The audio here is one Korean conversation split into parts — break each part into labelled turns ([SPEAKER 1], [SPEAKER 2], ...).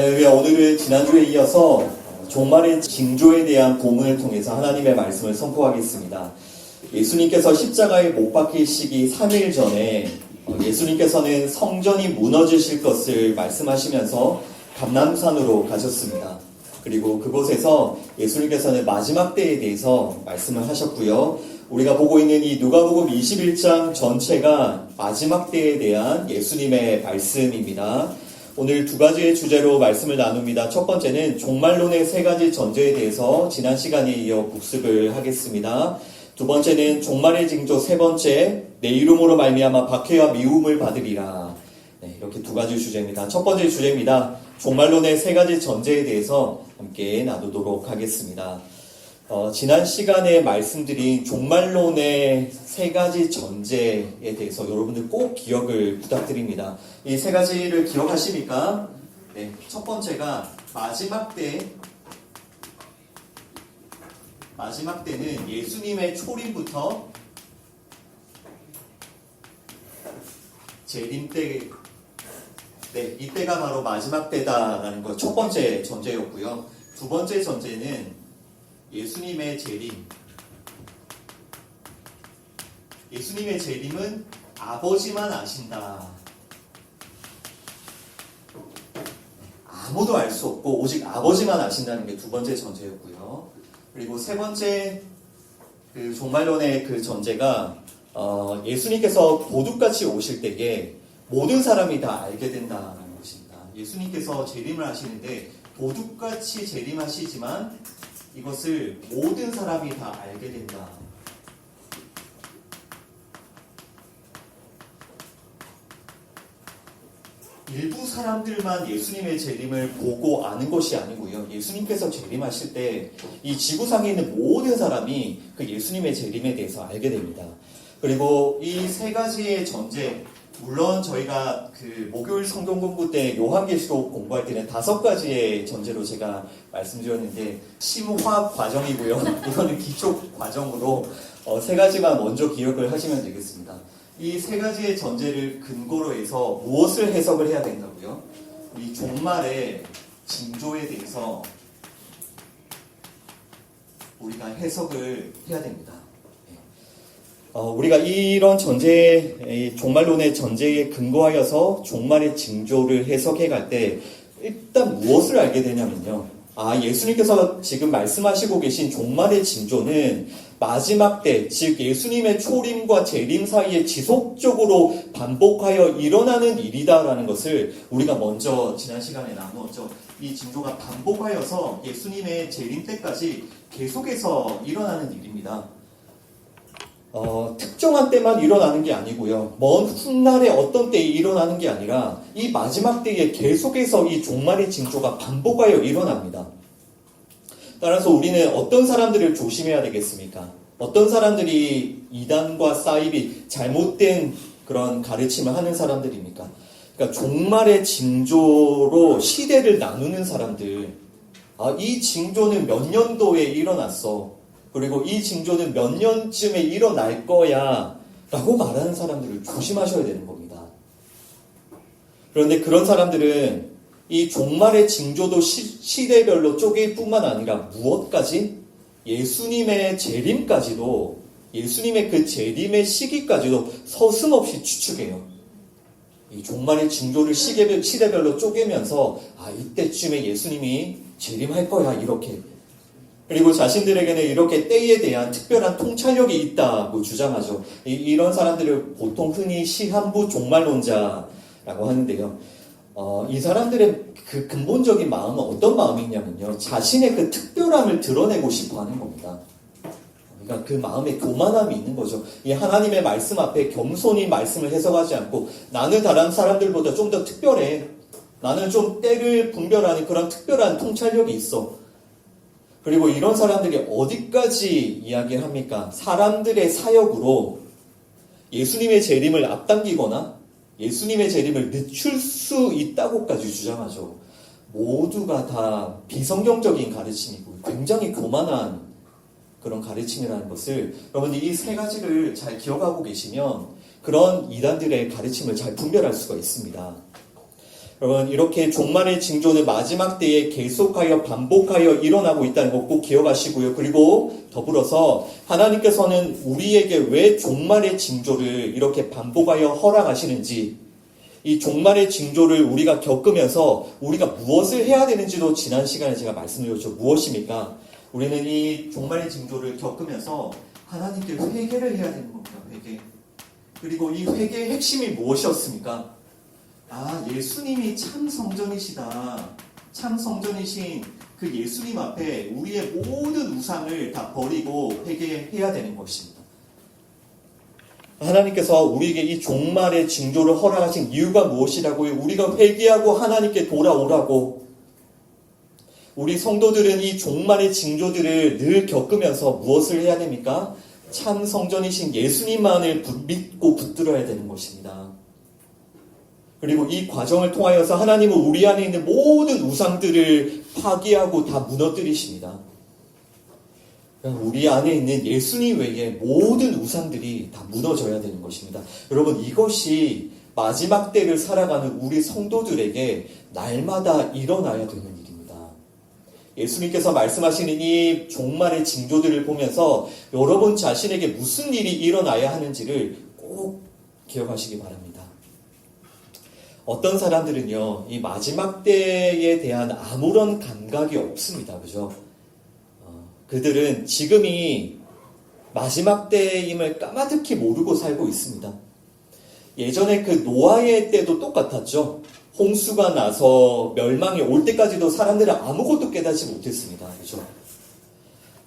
[SPEAKER 1] 오늘은 지난주에 이어서 종말의 징조에 대한 본문을 통해서 하나님의 말씀을 선포하겠습니다. 예수님께서 십자가에 못 박히시기 3일 전에 예수님께서는 성전이 무너지실 것을 말씀하시면서 감람산으로 가셨습니다. 그리고 그곳에서 예수님께서는 마지막 때에 대해서 말씀을 하셨고요. 우리가 보고 있는 이 누가복음 21장 전체가 마지막 때에 대한 예수님의 말씀입니다. 오늘 두 가지의 주제로 말씀을 나눕니다. 첫 번째는 종말론의 세 가지 전제에 대해서 지난 시간에 이어 복습을 하겠습니다. 두 번째는 종말의 징조 세 번째, 내 이름으로 말미암아 박해와 미움을 받으리라. 이렇게 두 가지 주제입니다. 첫 번째 주제입니다. 종말론의 세 가지 전제에 대해서 함께 나누도록 하겠습니다. 지난 시간에 말씀드린 종말론의 세 가지 전제에 대해서 여러분들 꼭 기억을 부탁드립니다. 이 세 가지를 기억하십니까? 네, 첫 번째가 마지막 때는 예수님의 초림부터 재림 때, 이때가 바로 마지막 때다라는 것 첫 번째 전제였고요. 두 번째 전제는 예수님의 재림은 아버지만 아신다. 아무도 알 수 없고 오직 아버지만 아신다는 게 두 번째 전제였고요. 그리고 세 번째 그 종말론의 그 전제가 예수님께서 도둑같이 오실 때에 모든 사람이 다 알게 된다는 것입니다. 예수님께서 재림을 하시는데 도둑같이 재림하시지만 이것을 모든 사람이 다 알게 된다. 일부 사람들만 예수님의 재림을 보고 아는 것이 아니고요. 예수님께서 재림하실 때 이 지구상에 있는 모든 사람이 그 예수님의 재림에 대해서 알게 됩니다. 그리고 이 세 가지의 전제, 물론 저희가 그 목요일 성경 공부 때 요한계시록 공부할 때는 5가지의 전제로 제가 말씀드렸는데 심화 과정이고요. 이거는 기초 과정으로 세 가지만 먼저 기억을 하시면 되겠습니다. 이 세 가지의 전제를 근거로 해서 무엇을 해석을 해야 된다고요? 이 종말의 징조에 대해서 우리가 해석을 해야 됩니다. 우리가 이런 전제, 종말론의 전제에 근거하여서 종말의 징조를 해석해 갈 때 일단 무엇을 알게 되냐면요. 예수님께서 지금 말씀하시고 계신 종말의 징조는 마지막 때, 즉 예수님의 초림과 재림 사이에 지속적으로 반복하여 일어나는 일이다라는 것을 우리가 먼저 지난 시간에 나누었죠. 이 징조가 반복하여서 예수님의 재림 때까지 계속해서 일어나는 일입니다. 특정한 때만 일어나는 게 아니고요. 먼 훗날에 어떤 때에 일어나는 게 아니라 이 마지막 때에 계속해서 이 종말의 징조가 반복하여 일어납니다. 따라서 우리는 어떤 사람들을 조심해야 되겠습니까? 어떤 사람들이 이단과 사이비 잘못된 그런 가르침을 하는 사람들입니까? 그러니까 종말의 징조로 시대를 나누는 사람들. 이 징조는 몇 년도에 일어났어. 그리고 이 징조는 몇 년쯤에 일어날 거야 라고 말하는 사람들을 조심하셔야 되는 겁니다. 그런데 그런 사람들은 이 종말의 징조도 시대별로 쪼개일 뿐만 아니라 무엇까지? 예수님의 재림까지도, 예수님의 그 재림의 시기까지도 서슴없이 추측해요. 이 종말의 징조를 시대별로 쪼개면서 이때쯤에 예수님이 재림할 거야 이렇게. 그리고 자신들에게는 이렇게 때에 대한 특별한 통찰력이 있다고 주장하죠. 이런 사람들을 보통 흔히 시한부 종말론자라고 하는데요. 이 사람들의 그 근본적인 마음은 어떤 마음이냐면요. 자신의 그 특별함을 드러내고 싶어 하는 겁니다. 그러니까 그 마음에 교만함이 있는 거죠. 이 하나님의 말씀 앞에 겸손히 말씀을 해석하지 않고 나는 다른 사람들보다 좀 더 특별해. 나는 좀 때를 분별하는 그런 특별한 통찰력이 있어. 그리고 이런 사람들이 어디까지 이야기를 합니까? 사람들의 사역으로 예수님의 재림을 앞당기거나 예수님의 재림을 늦출 수 있다고까지 주장하죠. 모두가 다 비성경적인 가르침이고 굉장히 교만한 그런 가르침이라는 것을 여러분들이 이 세 가지를 잘 기억하고 계시면 그런 이단들의 가르침을 잘 분별할 수가 있습니다. 여러분, 이렇게 종말의 징조는 마지막 때에 계속하여 반복하여 일어나고 있다는 거 꼭 기억하시고요. 그리고 더불어서 하나님께서는 우리에게 왜 종말의 징조를 이렇게 반복하여 허락하시는지, 이 종말의 징조를 우리가 겪으면서 우리가 무엇을 해야 되는지도 지난 시간에 제가 말씀드렸죠. 무엇입니까? 우리는 이 종말의 징조를 겪으면서 하나님께 회개를 해야 되는 겁니다. 회개. 그리고 이 회개의 핵심이 무엇이었습니까? 예수님이 참 성전이시다. 참 성전이신 그 예수님 앞에 우리의 모든 우상을 다 버리고 회개해야 되는 것입니다. 하나님께서 우리에게 이 종말의 징조를 허락하신 이유가 무엇이라고요? 우리가 회개하고 하나님께 돌아오라고. 우리 성도들은 이 종말의 징조들을 늘 겪으면서 무엇을 해야 됩니까? 참 성전이신 예수님만을 믿고 붙들어야 되는 것입니다. 그리고 이 과정을 통하여서 하나님은 우리 안에 있는 모든 우상들을 파괴하고 다 무너뜨리십니다. 우리 안에 있는 예수님 외에 모든 우상들이 다 무너져야 되는 것입니다. 여러분, 이것이 마지막 때를 살아가는 우리 성도들에게 날마다 일어나야 되는 일입니다. 예수님께서 말씀하시는 이 종말의 징조들을 보면서 여러분 자신에게 무슨 일이 일어나야 하는지를 꼭 기억하시기 바랍니다. 어떤 사람들은요, 이 마지막 때에 대한 아무런 감각이 없습니다. 그죠? 그들은 지금이 마지막 때임을 까마득히 모르고 살고 있습니다. 예전에 그 노아의 때도 똑같았죠. 홍수가 나서 멸망이 올 때까지도 사람들은 아무것도 깨닫지 못했습니다. 그죠?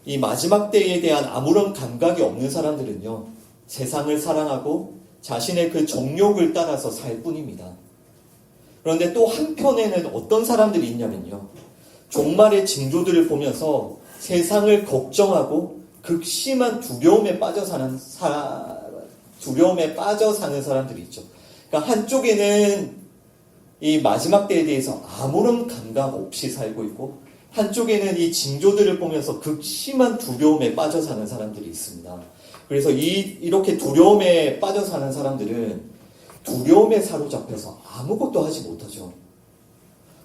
[SPEAKER 1] 이 마지막 때에 대한 아무런 감각이 없는 사람들은요, 세상을 사랑하고 자신의 그 정욕을 따라서 살 뿐입니다. 그런데 또 한편에는 어떤 사람들이 있냐면요, 종말의 징조들을 보면서 세상을 걱정하고 극심한 두려움에 빠져 사는 사람들이 있죠. 그러니까 한쪽에는 이 마지막 때에 대해서 아무런 감각 없이 살고 있고, 한쪽에는 이 징조들을 보면서 극심한 두려움에 빠져 사는 사람들이 있습니다. 그래서 이렇게 두려움에 빠져 사는 사람들은 두려움에 사로잡혀서 아무것도 하지 못하죠.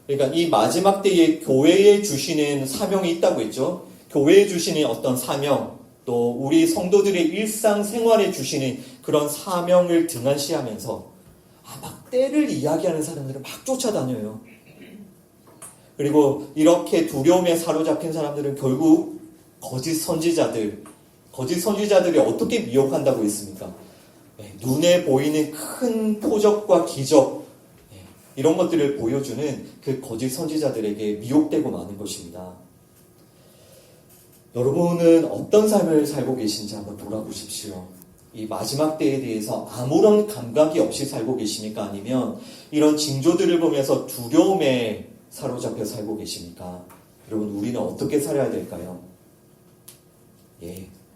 [SPEAKER 1] 그러니까 이 마지막 때에 교회에 주시는 사명이 있다고 했죠. 교회에 주시는 어떤 사명, 또 우리 성도들의 일상생활에 주시는 그런 사명을 등한시하면서 막 때를 이야기하는 사람들을 막 쫓아다녀요. 그리고 이렇게 두려움에 사로잡힌 사람들은 결국 거짓 선지자들이 어떻게 미혹한다고 했습니까? 눈에 보이는 큰 표적과 기적, 이런 것들을 보여주는 그 거짓 선지자들에게 미혹되고 마는 것입니다. 여러분은 어떤 삶을 살고 계신지 한번 돌아보십시오. 이 마지막 때에 대해서 아무런 감각이 없이 살고 계십니까? 아니면 이런 징조들을 보면서 두려움에 사로잡혀 살고 계십니까? 여러분, 우리는 어떻게 살아야 될까요?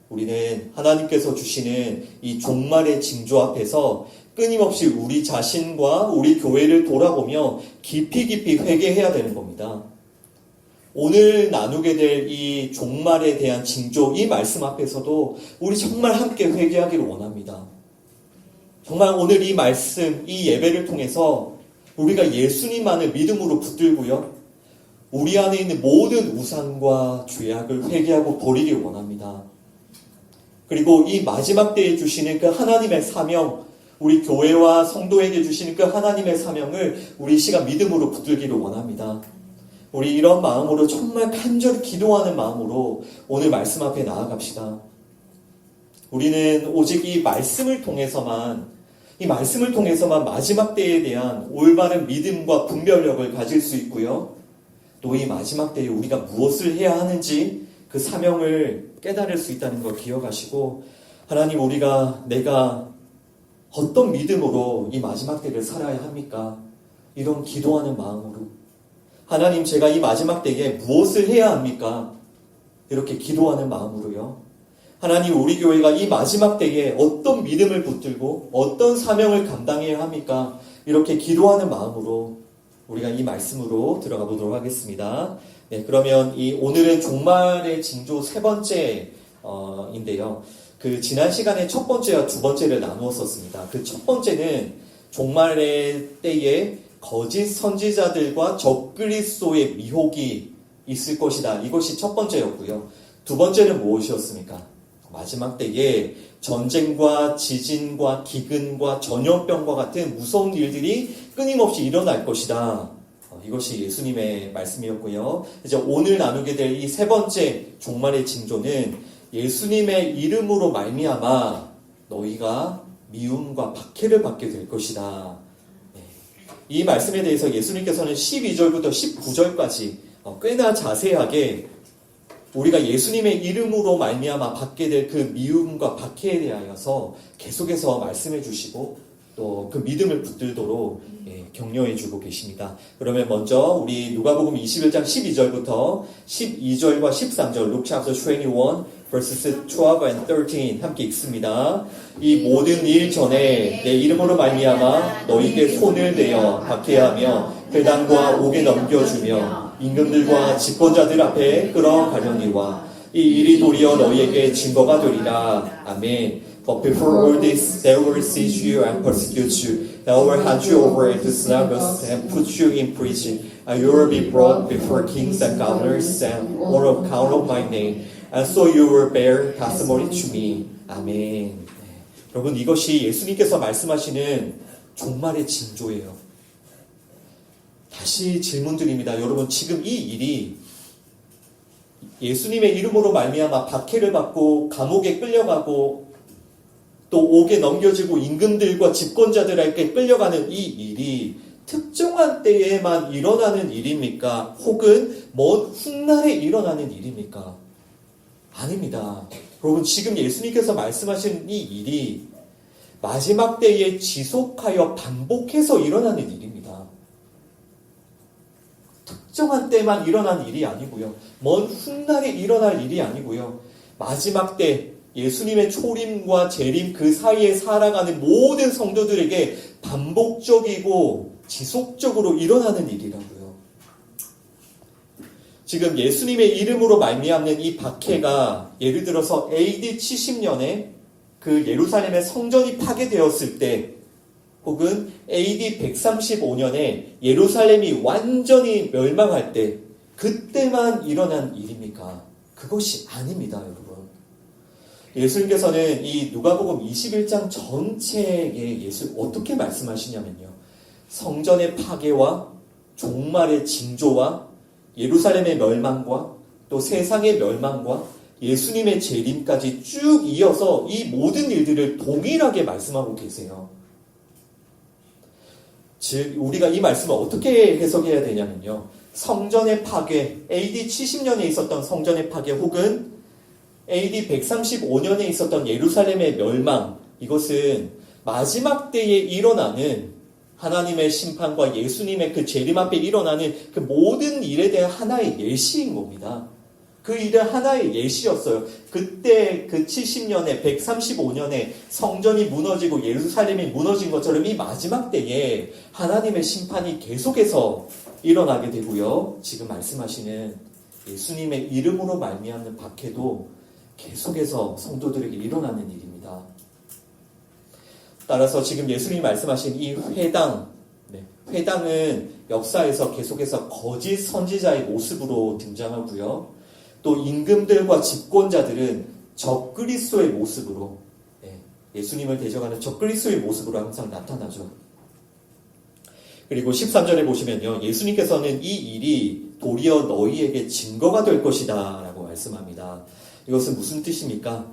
[SPEAKER 1] 우리는 하나님께서 주시는 이 종말의 징조 앞에서 끊임없이 우리 자신과 우리 교회를 돌아보며 깊이 회개해야 되는 겁니다. 오늘 나누게 될 이 종말에 대한 징조, 이 말씀 앞에서도 우리 정말 함께 회개하기를 원합니다. 정말 오늘 이 말씀, 이 예배를 통해서 우리가 예수님만을 믿음으로 붙들고요, 우리 안에 있는 모든 우상과 죄악을 회개하고 버리길 원합니다. 그리고 이 마지막 때에 주시는 그 하나님의 사명, 우리 교회와 성도에게 주시는 그 하나님의 사명을 우리 이 시간 믿음으로 붙들기를 원합니다. 우리 이런 마음으로 정말 간절히 기도하는 마음으로 오늘 말씀 앞에 나아갑시다. 우리는 오직 이 말씀을 통해서만 마지막 때에 대한 올바른 믿음과 분별력을 가질 수 있고요, 또 이 마지막 때에 우리가 무엇을 해야 하는지 그 사명을 깨달을 수 있다는 걸 기억하시고, 하나님, 내가 어떤 믿음으로 이 마지막 때를 살아야 합니까? 이런 기도하는 마음으로, 하나님, 제가 이 마지막 때에 무엇을 해야 합니까? 이렇게 기도하는 마음으로요. 하나님, 우리 교회가 이 마지막 때에 어떤 믿음을 붙들고 어떤 사명을 감당해야 합니까? 이렇게 기도하는 마음으로 우리가 이 말씀으로 들어가 보도록 하겠습니다. 그러면 오늘은 종말의 징조 세 번째인데요. 그 지난 시간에 첫 번째와 두 번째를 나누었었습니다. 그 첫 번째는 종말의 때에 거짓 선지자들과 적그리스도의 미혹이 있을 것이다. 이것이 첫 번째였고요. 두 번째는 무엇이었습니까? 마지막 때에 전쟁과 지진과 기근과 전염병과 같은 무서운 일들이 끊임없이 일어날 것이다. 이것이 예수님의 말씀이었고요. 이제 오늘 나누게 될 이 세 번째 종말의 징조는 예수님의 이름으로 말미암아 너희가 미움과 박해를 받게 될 것이다. 이 말씀에 대해서 예수님께서는 12절부터 19절까지 꽤나 자세하게 우리가 예수님의 이름으로 말미암아 받게 될 그 미움과 박해에 대하여서 계속해서 말씀해 주시고 또 그 믿음을 붙들도록 격려해 주고 계십니다. 그러면 먼저 우리 누가복음 21장 12절부터 12절과 13절 Luke chapter 21 verses 12 and 13 함께 읽습니다. 이 모든 일 전에 내 이름으로 말미암아 너희에게 손을 대어 박해하며 회당과 옥에 넘겨주며 임금들과 집권자들 앞에 끌어가려니와 이 일이 도리어 너희에게 증거가 되리라. 아멘. But before all this, they will seize you and persecute you. They will hand you over into synagogues and put you in prison. And you will be brought before kings and governors and on account of my name. And so you will bear testimony to me. 아멘. 여러분, 이것이 예수님께서 말씀하시는 종말의 징조예요. 다시 질문드립니다. 여러분, 지금 이 일이 예수님의 이름으로 말미암아 박해를 받고 감옥에 끌려가고 또 옥에 넘겨지고 임금들과 집권자들에게 끌려가는 이 일이 특정한 때에만 일어나는 일입니까? 혹은 먼 훗날에 일어나는 일입니까? 아닙니다. 여러분, 지금 예수님께서 말씀하시는 이 일이 마지막 때에 지속하여 반복해서 일어나는 일입니다. 특정한 때만 일어난 일이 아니고요. 먼 훗날에 일어날 일이 아니고요. 마지막 때 예수님의 초림과 재림 그 사이에 살아가는 모든 성도들에게 반복적이고 지속적으로 일어나는 일이라고요. 지금 예수님의 이름으로 말미암는 이 박해가 예를 들어서 AD 70년에 그 예루살렘의 성전이 파괴되었을 때 혹은 AD 135년에 예루살렘이 완전히 멸망할 때 그때만 일어난 일입니까? 그것이 아닙니다, 여러분. 예수님께서는 이 누가복음 21장 전체에 어떻게 말씀하시냐면요. 성전의 파괴와 종말의 징조와 예루살렘의 멸망과 또 세상의 멸망과 예수님의 재림까지 쭉 이어서 이 모든 일들을 동일하게 말씀하고 계세요. 즉 우리가 이 말씀을 어떻게 해석해야 되냐면요. 성전의 파괴, AD 70년에 있었던 성전의 파괴 혹은 AD 135년에 있었던 예루살렘의 멸망, 이것은 마지막 때에 일어나는 하나님의 심판과 예수님의 그 재림 앞에 일어나는 그 모든 일에 대한 하나의 예시인 겁니다. 그 일은 하나의 예시였어요. 그때 그 70년에 135년에 성전이 무너지고 예루살렘이 무너진 것처럼 이 마지막 때에 하나님의 심판이 계속해서 일어나게 되고요. 지금 말씀하시는 예수님의 이름으로 말미암는 박해도 계속해서 성도들에게 일어나는 일입니다. 따라서 지금 예수님이 말씀하신 이 회당, 회당은 역사에서 계속해서 거짓 선지자의 모습으로 등장하고요. 또 임금들과 집권자들은 적그리스도의 모습으로 예수님을 대적하는 적그리스도의 모습으로 항상 나타나죠. 그리고 13절에 보시면요. 예수님께서는 이 일이 도리어 너희에게 증거가 될 것이다 라고 말씀합니다. 이것은 무슨 뜻입니까?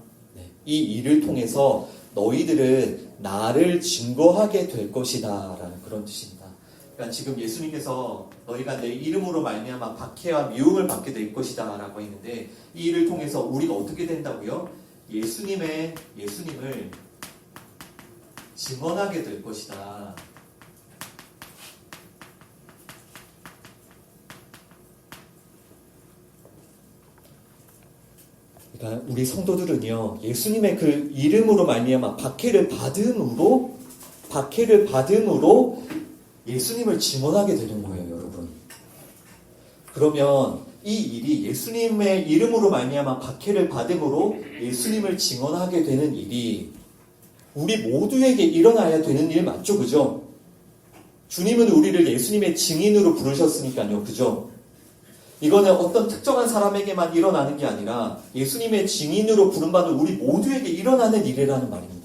[SPEAKER 1] 이 일을 통해서 너희들은 나를 증거하게 될 것이다 라는 그런 뜻입니다. 그러니까 지금 예수님께서 너희가 내 이름으로 말미암아 박해와 미움을 받게 될 것이다 라고 했는데 이 일을 통해서 우리가 어떻게 된다고요? 예수님을 증언하게 될 것이다. 그러니까 우리 성도들은요, 예수님의 그 이름으로 말미암아 박해를 받음으로 예수님을 증언하게 되는 거예요, 여러분. 그러면 이 일이 예수님의 이름으로 말미암아 박해를 받음으로 예수님을 증언하게 되는 일이 우리 모두에게 일어나야 되는 일 맞죠, 그죠? 주님은 우리를 예수님의 증인으로 부르셨으니까요. 그죠? 이거는 어떤 특정한 사람에게만 일어나는 게 아니라 예수님의 증인으로 부름받은 우리 모두에게 일어나는 일이라는 말입니다.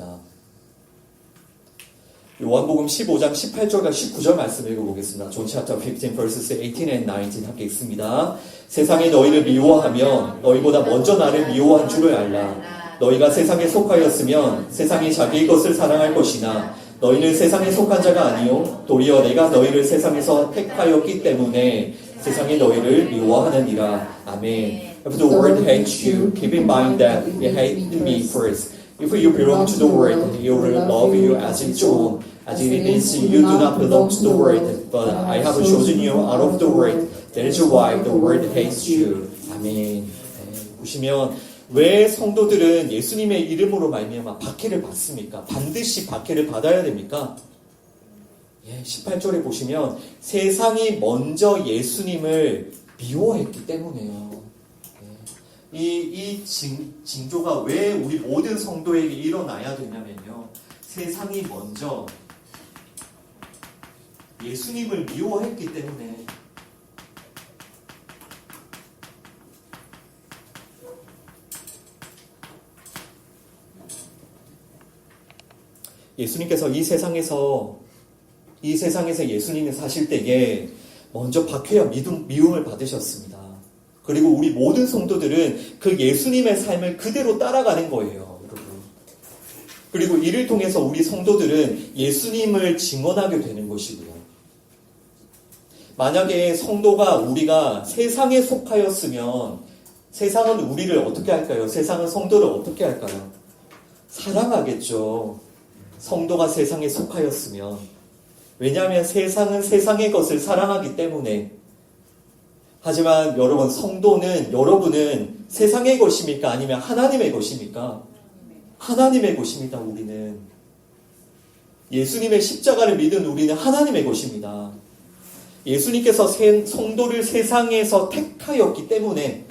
[SPEAKER 1] 요한복음 15장 18절과 19절 말씀 읽어보겠습니다. John chapter 15 verses 18 and 19 함께 읽습니다. 세상이 너희를 미워하면 너희보다 먼저 나를 미워한 줄을 알라. 너희가 세상에 속하였으면 세상이 자기의 것을 사랑할 것이나 너희는 세상에 속한 자가 아니요 도리어 내가 너희를 세상에서 택하였기 때문에 세상이 너희를 미워하느니라. 아멘. If the world hates you, keep in mind that it hated me first. If you belong to the world, it will love you as its own. As it is, you do not belong to the world, but I have chosen you out of the world. That is why the world hates you. 아멘. 보시면 왜 성도들은 예수님의 이름으로 말미암아 박해를 받습니까? 반드시 박해를 받아야 됩니까? 18절에 보시면 세상이 먼저 예수님을 미워했기 때문에요. 이 징조가 왜 우리 모든 성도에게 일어나야 되냐면요. 세상이 먼저 예수님을 미워했기 때문에 예수님께서 이 세상에서 예수님이 사실 때에 먼저 박해와 미움을 받으셨습니다. 그리고 우리 모든 성도들은 그 예수님의 삶을 그대로 따라가는 거예요, 여러분. 그리고 이를 통해서 우리 성도들은 예수님을 증언하게 되는 것이고요. 만약에 성도가 우리가 세상에 속하였으면 세상은 우리를 어떻게 할까요? 세상은 성도를 어떻게 할까요? 사랑하겠죠. 성도가 세상에 속하였으면. 왜냐하면 세상은 세상의 것을 사랑하기 때문에. 하지만 여러분, 여러분은 세상의 것입니까? 아니면 하나님의 것입니까? 하나님의 것입니다, 우리는. 예수님의 십자가를 믿은 우리는 하나님의 것입니다. 예수님께서 성도를 세상에서 택하였기 때문에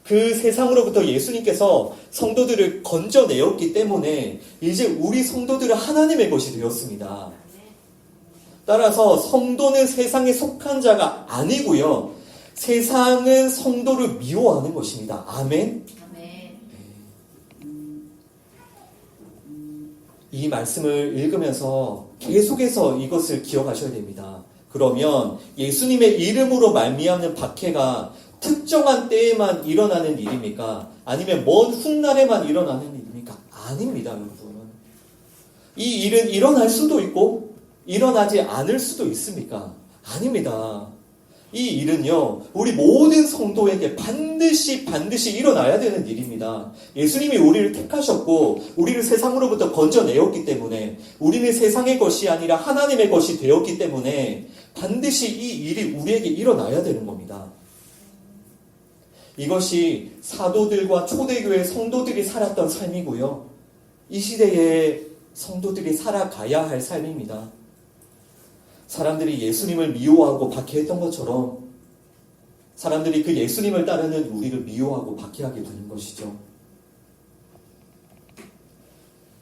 [SPEAKER 1] 그 세상으로부터 예수님께서 성도들을 건져내었기 때문에 이제 우리 성도들은 하나님의 것이 되었습니다. 따라서 성도는 세상에 속한 자가 아니고요. 세상은 성도를 미워하는 것입니다. 아멘? 이 말씀을 읽으면서 계속해서 이것을 기억하셔야 됩니다. 그러면 예수님의 이름으로 말미암는 박해가 특정한 때에만 일어나는 일입니까? 아니면 먼 훗날에만 일어나는 일입니까? 아닙니다, 여러분. 이 일은 일어날 수도 있고 일어나지 않을 수도 있습니까? 아닙니다. 이 일은요, 우리 모든 성도에게 반드시 일어나야 되는 일입니다. 예수님이 우리를 택하셨고 우리를 세상으로부터 건져내었기 때문에 우리는 세상의 것이 아니라 하나님의 것이 되었기 때문에 반드시 이 일이 우리에게 일어나야 되는 겁니다. 이것이 사도들과 초대교회 성도들이 살았던 삶이고요. 이 시대에 성도들이 살아가야 할 삶입니다. 사람들이 예수님을 미워하고 박해했던 것처럼 사람들이 그 예수님을 따르는 우리를 미워하고 박해하게 되는 것이죠.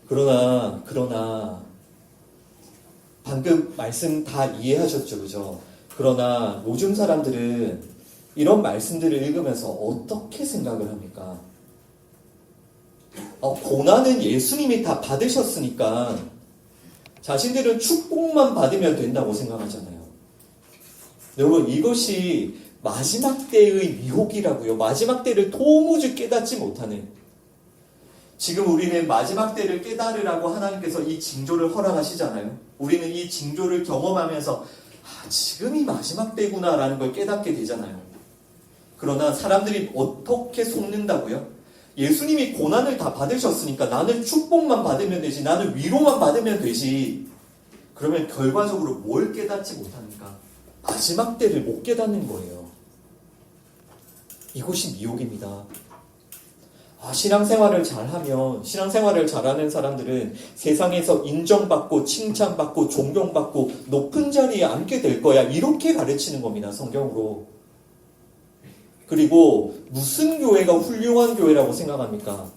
[SPEAKER 1] 그러나 방금 말씀 다 이해하셨죠, 그죠? 그러나 요즘 사람들은 이런 말씀들을 읽으면서 어떻게 생각을 합니까? 고난은 예수님이 다 받으셨으니까 자신들은 축복만 받으면 된다고 생각하잖아요. 여러분, 이것이 마지막 때의 미혹이라고요. 마지막 때를 도무지 깨닫지 못하는. 지금 우리는 마지막 때를 깨달으라고 하나님께서 이 징조를 허락하시잖아요. 우리는 이 징조를 경험하면서 지금이 마지막 때구나라는 걸 깨닫게 되잖아요. 그러나 사람들이 어떻게 속는다고요? 예수님이 고난을 다 받으셨으니까 나는 축복만 받으면 되지, 나는 위로만 받으면 되지. 그러면 결과적으로 뭘 깨닫지 못합니까? 마지막 때를 못 깨닫는 거예요. 이것이 미혹입니다. 신앙생활을 잘하는 사람들은 세상에서 인정받고 칭찬받고 존경받고 높은 자리에 앉게 될 거야. 이렇게 가르치는 겁니다, 성경으로. 그리고 무슨 교회가 훌륭한 교회라고 생각합니까?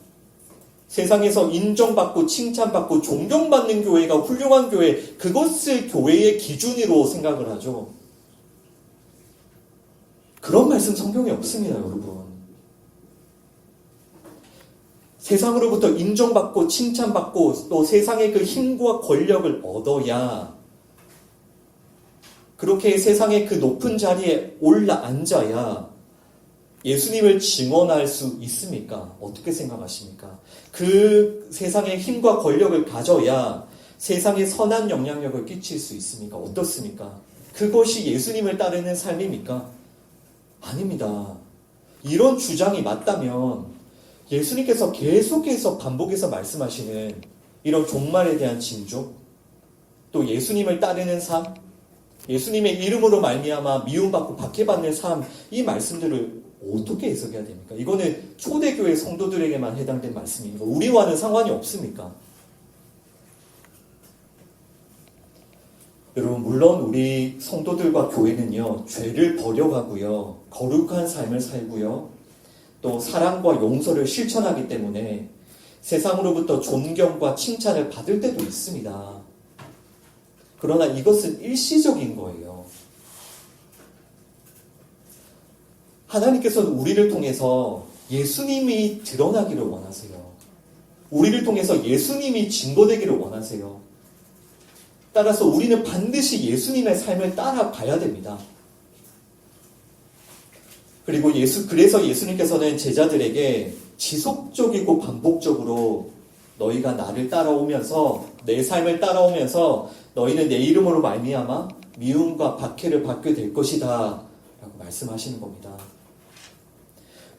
[SPEAKER 1] 세상에서 인정받고 칭찬받고 존경받는 교회가 훌륭한 교회, 그것을 교회의 기준으로 생각을 하죠. 그런 말씀 성경에 없습니다, 여러분. 세상으로부터 인정받고 칭찬받고 또 세상의 그 힘과 권력을 얻어야, 그렇게 세상의 그 높은 자리에 올라앉아야 예수님을 증언할 수 있습니까? 어떻게 생각하십니까? 그 세상의 힘과 권력을 가져야 세상에 선한 영향력을 끼칠 수 있습니까? 어떻습니까? 그것이 예수님을 따르는 삶입니까? 아닙니다. 이런 주장이 맞다면 예수님께서 계속해서 반복해서 말씀하시는 이런 종말에 대한 징조, 또 예수님을 따르는 삶, 예수님의 이름으로 말미암아 미움받고 박해받는 삶, 이 말씀들을 어떻게 해석해야 됩니까? 이거는 초대교회 성도들에게만 해당된 말씀입니다. 우리와는 상관이 없습니까? 여러분, 물론 우리 성도들과 교회는요, 죄를 버려가고요, 거룩한 삶을 살고요, 또 사랑과 용서를 실천하기 때문에 세상으로부터 존경과 칭찬을 받을 때도 있습니다. 그러나 이것은 일시적인 거예요. 하나님께서는 우리를 통해서 예수님이 드러나기를 원하세요. 우리를 통해서 예수님이 증거되기를 원하세요. 따라서 우리는 반드시 예수님의 삶을 따라가야 됩니다. 그리고 그래서 예수님께서는 제자들에게 지속적이고 반복적으로 너희가 나를 따라오면서, 내 삶을 따라오면서 너희는 내 이름으로 말미암아 미움과 박해를 받게 될 것이다 라고 말씀하시는 겁니다.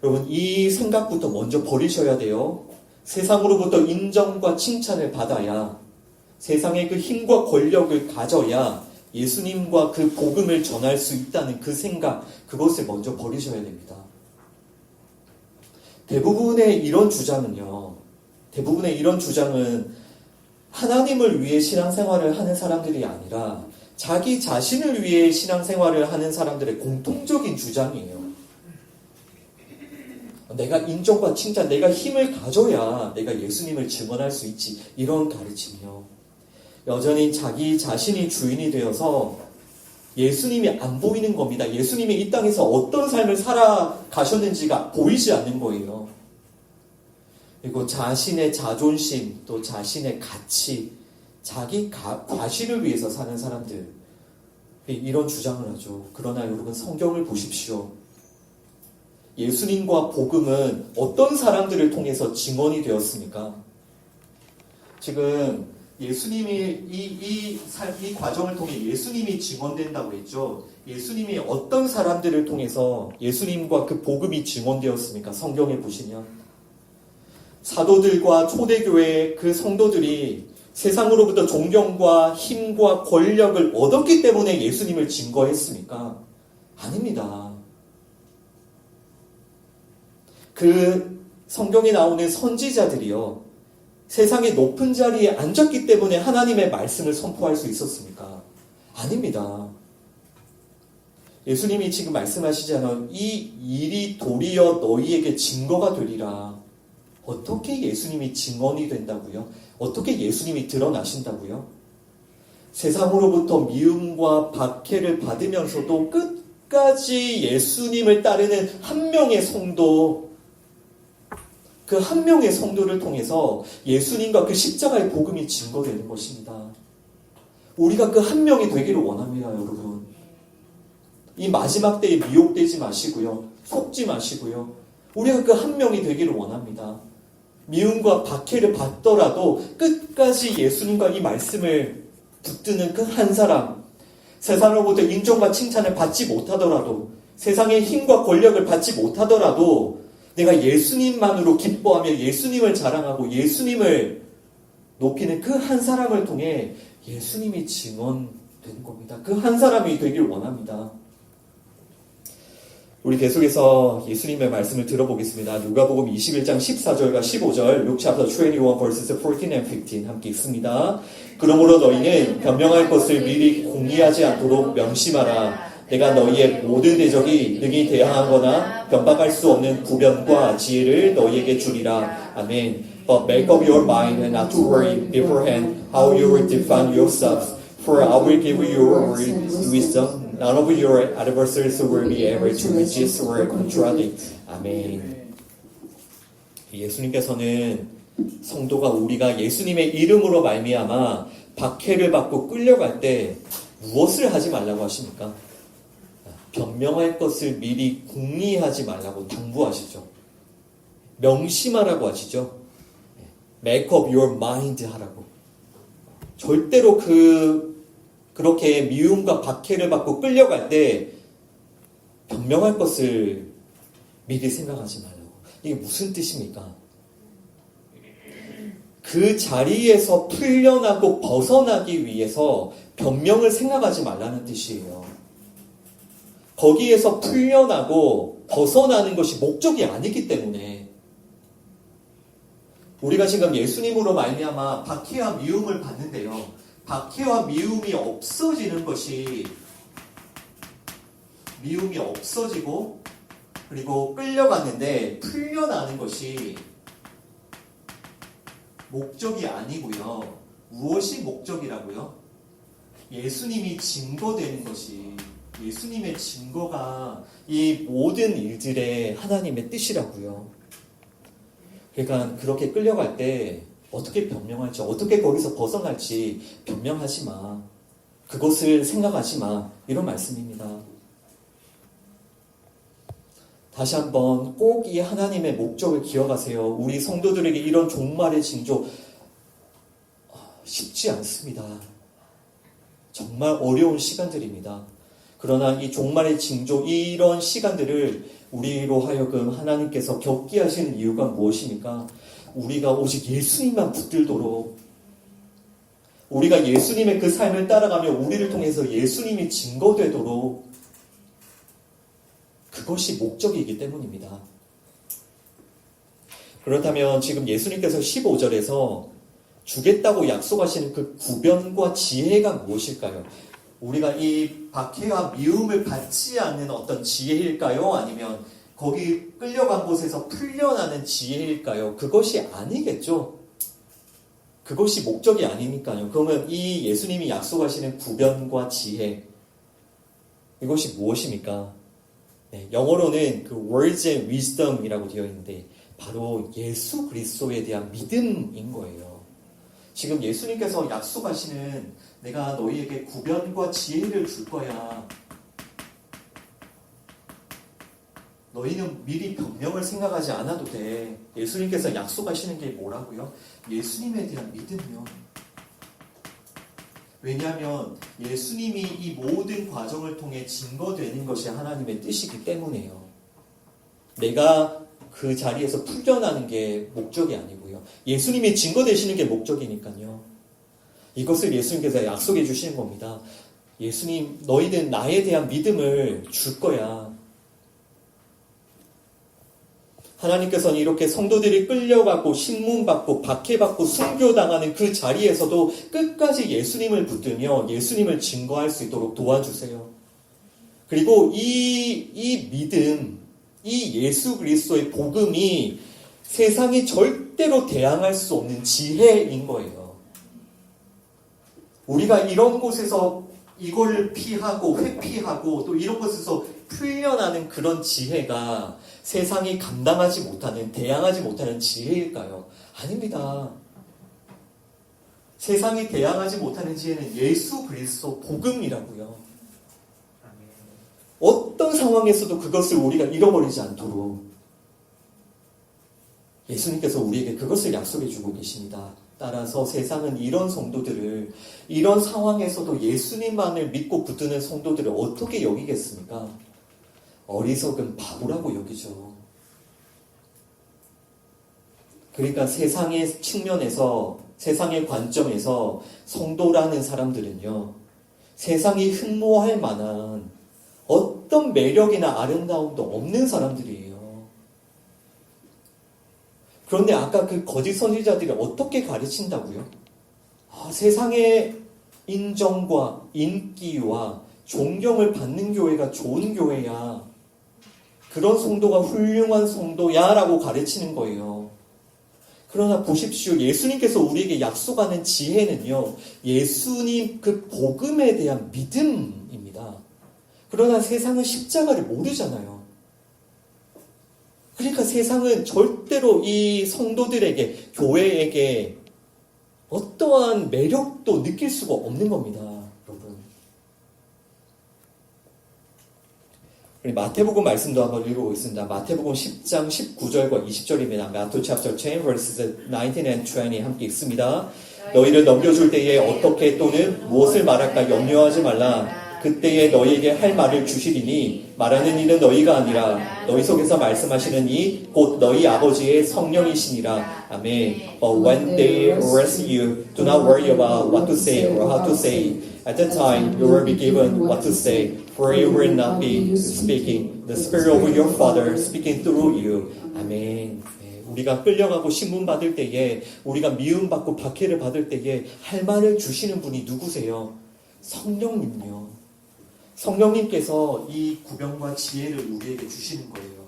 [SPEAKER 1] 여러분, 이 생각부터 먼저 버리셔야 돼요. 세상으로부터 인정과 칭찬을 받아야, 세상의 그 힘과 권력을 가져야 예수님과 그 복음을 전할 수 있다는 그 생각, 그것을 먼저 버리셔야 됩니다. 대부분의 이런 주장은 하나님을 위해 신앙생활을 하는 사람들이 아니라 자기 자신을 위해 신앙생활을 하는 사람들의 공통적인 주장이에요. 내가 인정과 칭찬, 내가 힘을 가져야 내가 예수님을 증언할 수 있지, 이런 가르침이요. 여전히 자기 자신이 주인이 되어서 예수님이 안 보이는 겁니다. 예수님이 이 땅에서 어떤 삶을 살아가셨는지가 보이지 않는 거예요. 그리고 자신의 자존심, 또 자신의 가치, 자기 과시를 위해서 사는 사람들, 이런 주장을 하죠. 그러나 여러분, 성경을 보십시오. 예수님과 복음은 어떤 사람들을 통해서 증언이 되었습니까? 지금 예수님이 이 과정을 통해 예수님이 증언된다고 했죠. 예수님이 어떤 사람들을 통해서 예수님과 그 복음이 증언되었습니까? 성경에 보시면 사도들과 초대교회 그 성도들이 세상으로부터 존경과 힘과 권력을 얻었기 때문에 예수님을 증거했습니까? 아닙니다. 그 성경에 나오는 선지자들이요, 세상의 높은 자리에 앉았기 때문에 하나님의 말씀을 선포할 수 있었습니까? 아닙니다. 예수님이 지금 말씀하시잖아요. 이 일이 도리어 너희에게 증거가 되리라. 어떻게 예수님이 증언이 된다고요? 어떻게 예수님이 드러나신다고요? 세상으로부터 미움과 박해를 받으면서도 끝까지 예수님을 따르는 한 명의 성도, 그 한 명의 성도를 통해서 예수님과 그 십자가의 복음이 증거되는 것입니다. 우리가 그 한 명이 되기를 원합니다, 여러분. 이 마지막 때에 미혹되지 마시고요. 속지 마시고요. 우리가 그 한 명이 되기를 원합니다. 미움과 박해를 받더라도 끝까지 예수님과 이 말씀을 붙드는 그 한 사람, 세상으로부터 인정과 칭찬을 받지 못하더라도, 세상의 힘과 권력을 받지 못하더라도 내가 예수님만으로 기뻐하며 예수님을 자랑하고 예수님을 높이는 그 한 사람을 통해 예수님이 증언되는 겁니다. 그 한 사람이 되길 원합니다. 우리 계속해서 예수님의 말씀을 들어보겠습니다. 누가복음 21장 14절과 15절, Luke chapter 21 verses 14 and 15 함께 읽습니다. 그러므로 너희는 변명할 것을 미리 공의하지 않도록 명심하라. 내가 너희의 모든 대적이 능히 대항하거나 변박할 수 없는 구변과 지혜를 너희에게 주리라. 아멘. But make up your mind and not to worry beforehand how you will defend yourselves. For I will give you your wisdom. None of your adversaries will be able to resist or contradict. 아멘. 예수님께서는 성도가 우리가 예수님의 이름으로 말미암아 박해를 받고 끌려갈 때 무엇을 하지 말라고 하십니까? 변명할 것을 미리 궁리하지 말라고 당부하시죠. 명심하라고 하시죠. Make up your mind 하라고. 절대로 그렇게 미움과 박해를 받고 끌려갈 때 변명할 것을 미리 생각하지 말라고. 이게 무슨 뜻입니까? 그 자리에서 풀려나고 벗어나기 위해서 변명을 생각하지 말라는 뜻이에요. 거기에서 풀려나고 벗어나는 것이 목적이 아니기 때문에 우리가 지금 예수님으로 말미암아 박해와 미움을 받는데요. 박해와 미움이 없어지는 것이 미움이 없어지고 그리고 끌려갔는데 풀려나는 것이 목적이 아니고요. 무엇이 목적이라고요? 예수님이 증거되는 것이 예수님의 증거가 이 모든 일들의 하나님의 뜻이라고요. 그러니까 그렇게 끌려갈 때 어떻게 변명할지, 어떻게 거기서 벗어날지 변명하지 마. 그것을 생각하지 마. 이런 말씀입니다. 다시 한번 꼭 이 하나님의 목적을 기억하세요. 우리 성도들에게 이런 종말의 징조 쉽지 않습니다. 정말 어려운 시간들입니다. 그러나 이 종말의 징조, 이런 시간들을 우리로 하여금 하나님께서 겪게 하시는 이유가 무엇입니까? 우리가 오직 예수님만 붙들도록, 우리가 예수님의 그 삶을 따라가며 우리를 통해서 예수님이 증거되도록, 그것이 목적이기 때문입니다. 그렇다면 지금 예수님께서 15절에서 주겠다고 약속하시는 그 구변과 지혜가 무엇일까요? 우리가 이 박해와 미움을 받지 않는 어떤 지혜일까요? 아니면 거기 끌려간 곳에서 풀려나는 지혜일까요? 그것이 아니겠죠. 그것이 목적이 아니니까요. 그러면 이 예수님이 약속하시는 구변과 지혜, 이것이 무엇입니까? 네, 영어로는 그 words and wisdom이라고 되어 있는데 바로 예수 그리스도에 대한 믿음인 거예요. 지금 예수님께서 약속하시는 내가 너희에게 구변과 지혜를 줄 거야. 너희는 미리 변명을 생각하지 않아도 돼. 예수님께서 약속하시는 게 뭐라고요? 예수님에 대한 믿음이요. 왜냐하면 예수님이 이 모든 과정을 통해 증거되는 것이 하나님의 뜻이기 때문에요. 내가 그 자리에서 풀려나는 게 목적이 아니고요. 예수님이 증거되시는 게 목적이니까요. 이것을 예수님께서 약속해 주시는 겁니다. 예수님, 너희는 나에 대한 믿음을 줄 거야. 하나님께서는 이렇게 성도들이 끌려가고 신문받고 박해받고 순교당하는 그 자리에서도 끝까지 예수님을 붙들며 예수님을 증거할 수 있도록 도와주세요. 그리고 이 믿음, 이 예수 그리스도의 복음이 세상이 절대로 대항할 수 없는 지혜인 거예요. 우리가 이런 곳에서 이걸 피하고 회피하고 또 이런 곳에서 풀려나는 그런 지혜가 세상이 감당하지 못하는, 대항하지 못하는 지혜일까요? 아닙니다. 세상이 대항하지 못하는 지혜는 예수 그리스도 복음이라고요. 어떤 상황에서도 그것을 우리가 잃어버리지 않도록 예수님께서 우리에게 그것을 약속해 주고 계십니다. 따라서 세상은 이런 성도들을, 이런 상황에서도 예수님만을 믿고 붙드는 성도들을 어떻게 여기겠습니까? 어리석은 바보라고 여기죠. 그러니까 세상의 측면에서, 세상의 관점에서 성도라는 사람들은요, 세상이 흠모할 만한 어떤 매력이나 아름다움도 없는 사람들이에요. 그런데 아까 그 거짓 선지자들이 어떻게 가르친다고요? 세상의 인정과 인기와 존경을 받는 교회가 좋은 교회야. 그런 성도가 훌륭한 성도야 라고 가르치는 거예요. 그러나 보십시오. 예수님께서 우리에게 약속하는 지혜는요. 예수님 그 복음에 대한 믿음입니다. 그러나 세상은 십자가를 모르잖아요. 그러니까 세상은 절대로 이 성도들에게, 교회에게 어떠한 매력도 느낄 수가 없는 겁니다. 여러분. 우리 마태복음 말씀도 한번 읽어보겠습니다. 마태복음 10장 19절과 20절입니다. Matthew chapter 10 verses 19 and 20 함께 읽습니다. 너희를 넘겨줄 때에 어떻게 또는 무엇을 말할까 염려하지 말라. 그때에 너희에게 할 말을 주시리니 말하는 이는 너희가 아니라 너희 속에서 말씀하시는 이 곧 너희 아버지의 성령이시니라. 아멘. But when they arrest you, do not worry about what to say or how to say it. At that time, you will be given what to say, for you will not be speaking. The Spirit of your Father speaking through you. 아멘. 우리가 끌려가고 신문 받을 때에, 우리가 미움받고 박해를 받을 때에 할 말을 주시는 분이 누구세요? 성령님요. 성령님께서 이 구변과 지혜를 우리에게 주시는 거예요.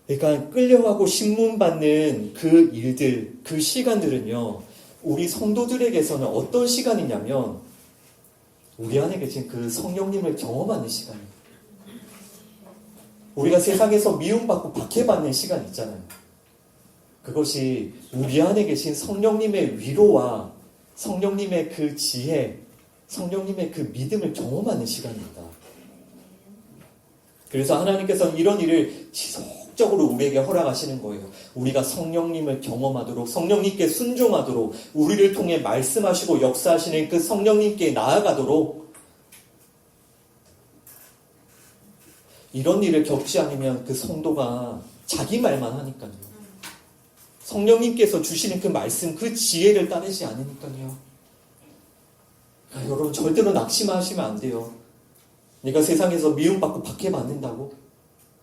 [SPEAKER 1] 그러니까 끌려가고 신문받는 그 일들, 그 시간들은요. 우리 성도들에게서는 어떤 시간이냐면 우리 안에 계신 그 성령님을 경험하는 시간이에요. 우리가 세상에서 미움받고 박해받는 시간 있잖아요. 그것이 우리 안에 계신 성령님의 위로와 성령님의 그 지혜, 성령님의 그 믿음을 경험하는 시간입니다. 그래서 하나님께서는 이런 일을 지속적으로 우리에게 허락하시는 거예요. 우리가 성령님을 경험하도록, 성령님께 순종하도록, 우리를 통해 말씀하시고 역사하시는 그 성령님께 나아가도록. 이런 일을 겪지 않으면 그 성도가 자기 말만 하니까요. 성령님께서 주시는 그 말씀, 그 지혜를 따르지 않으니까요. 여러분 절대로 낙심하시면 안 돼요. 내가 세상에서 미움받고 박해받는다고?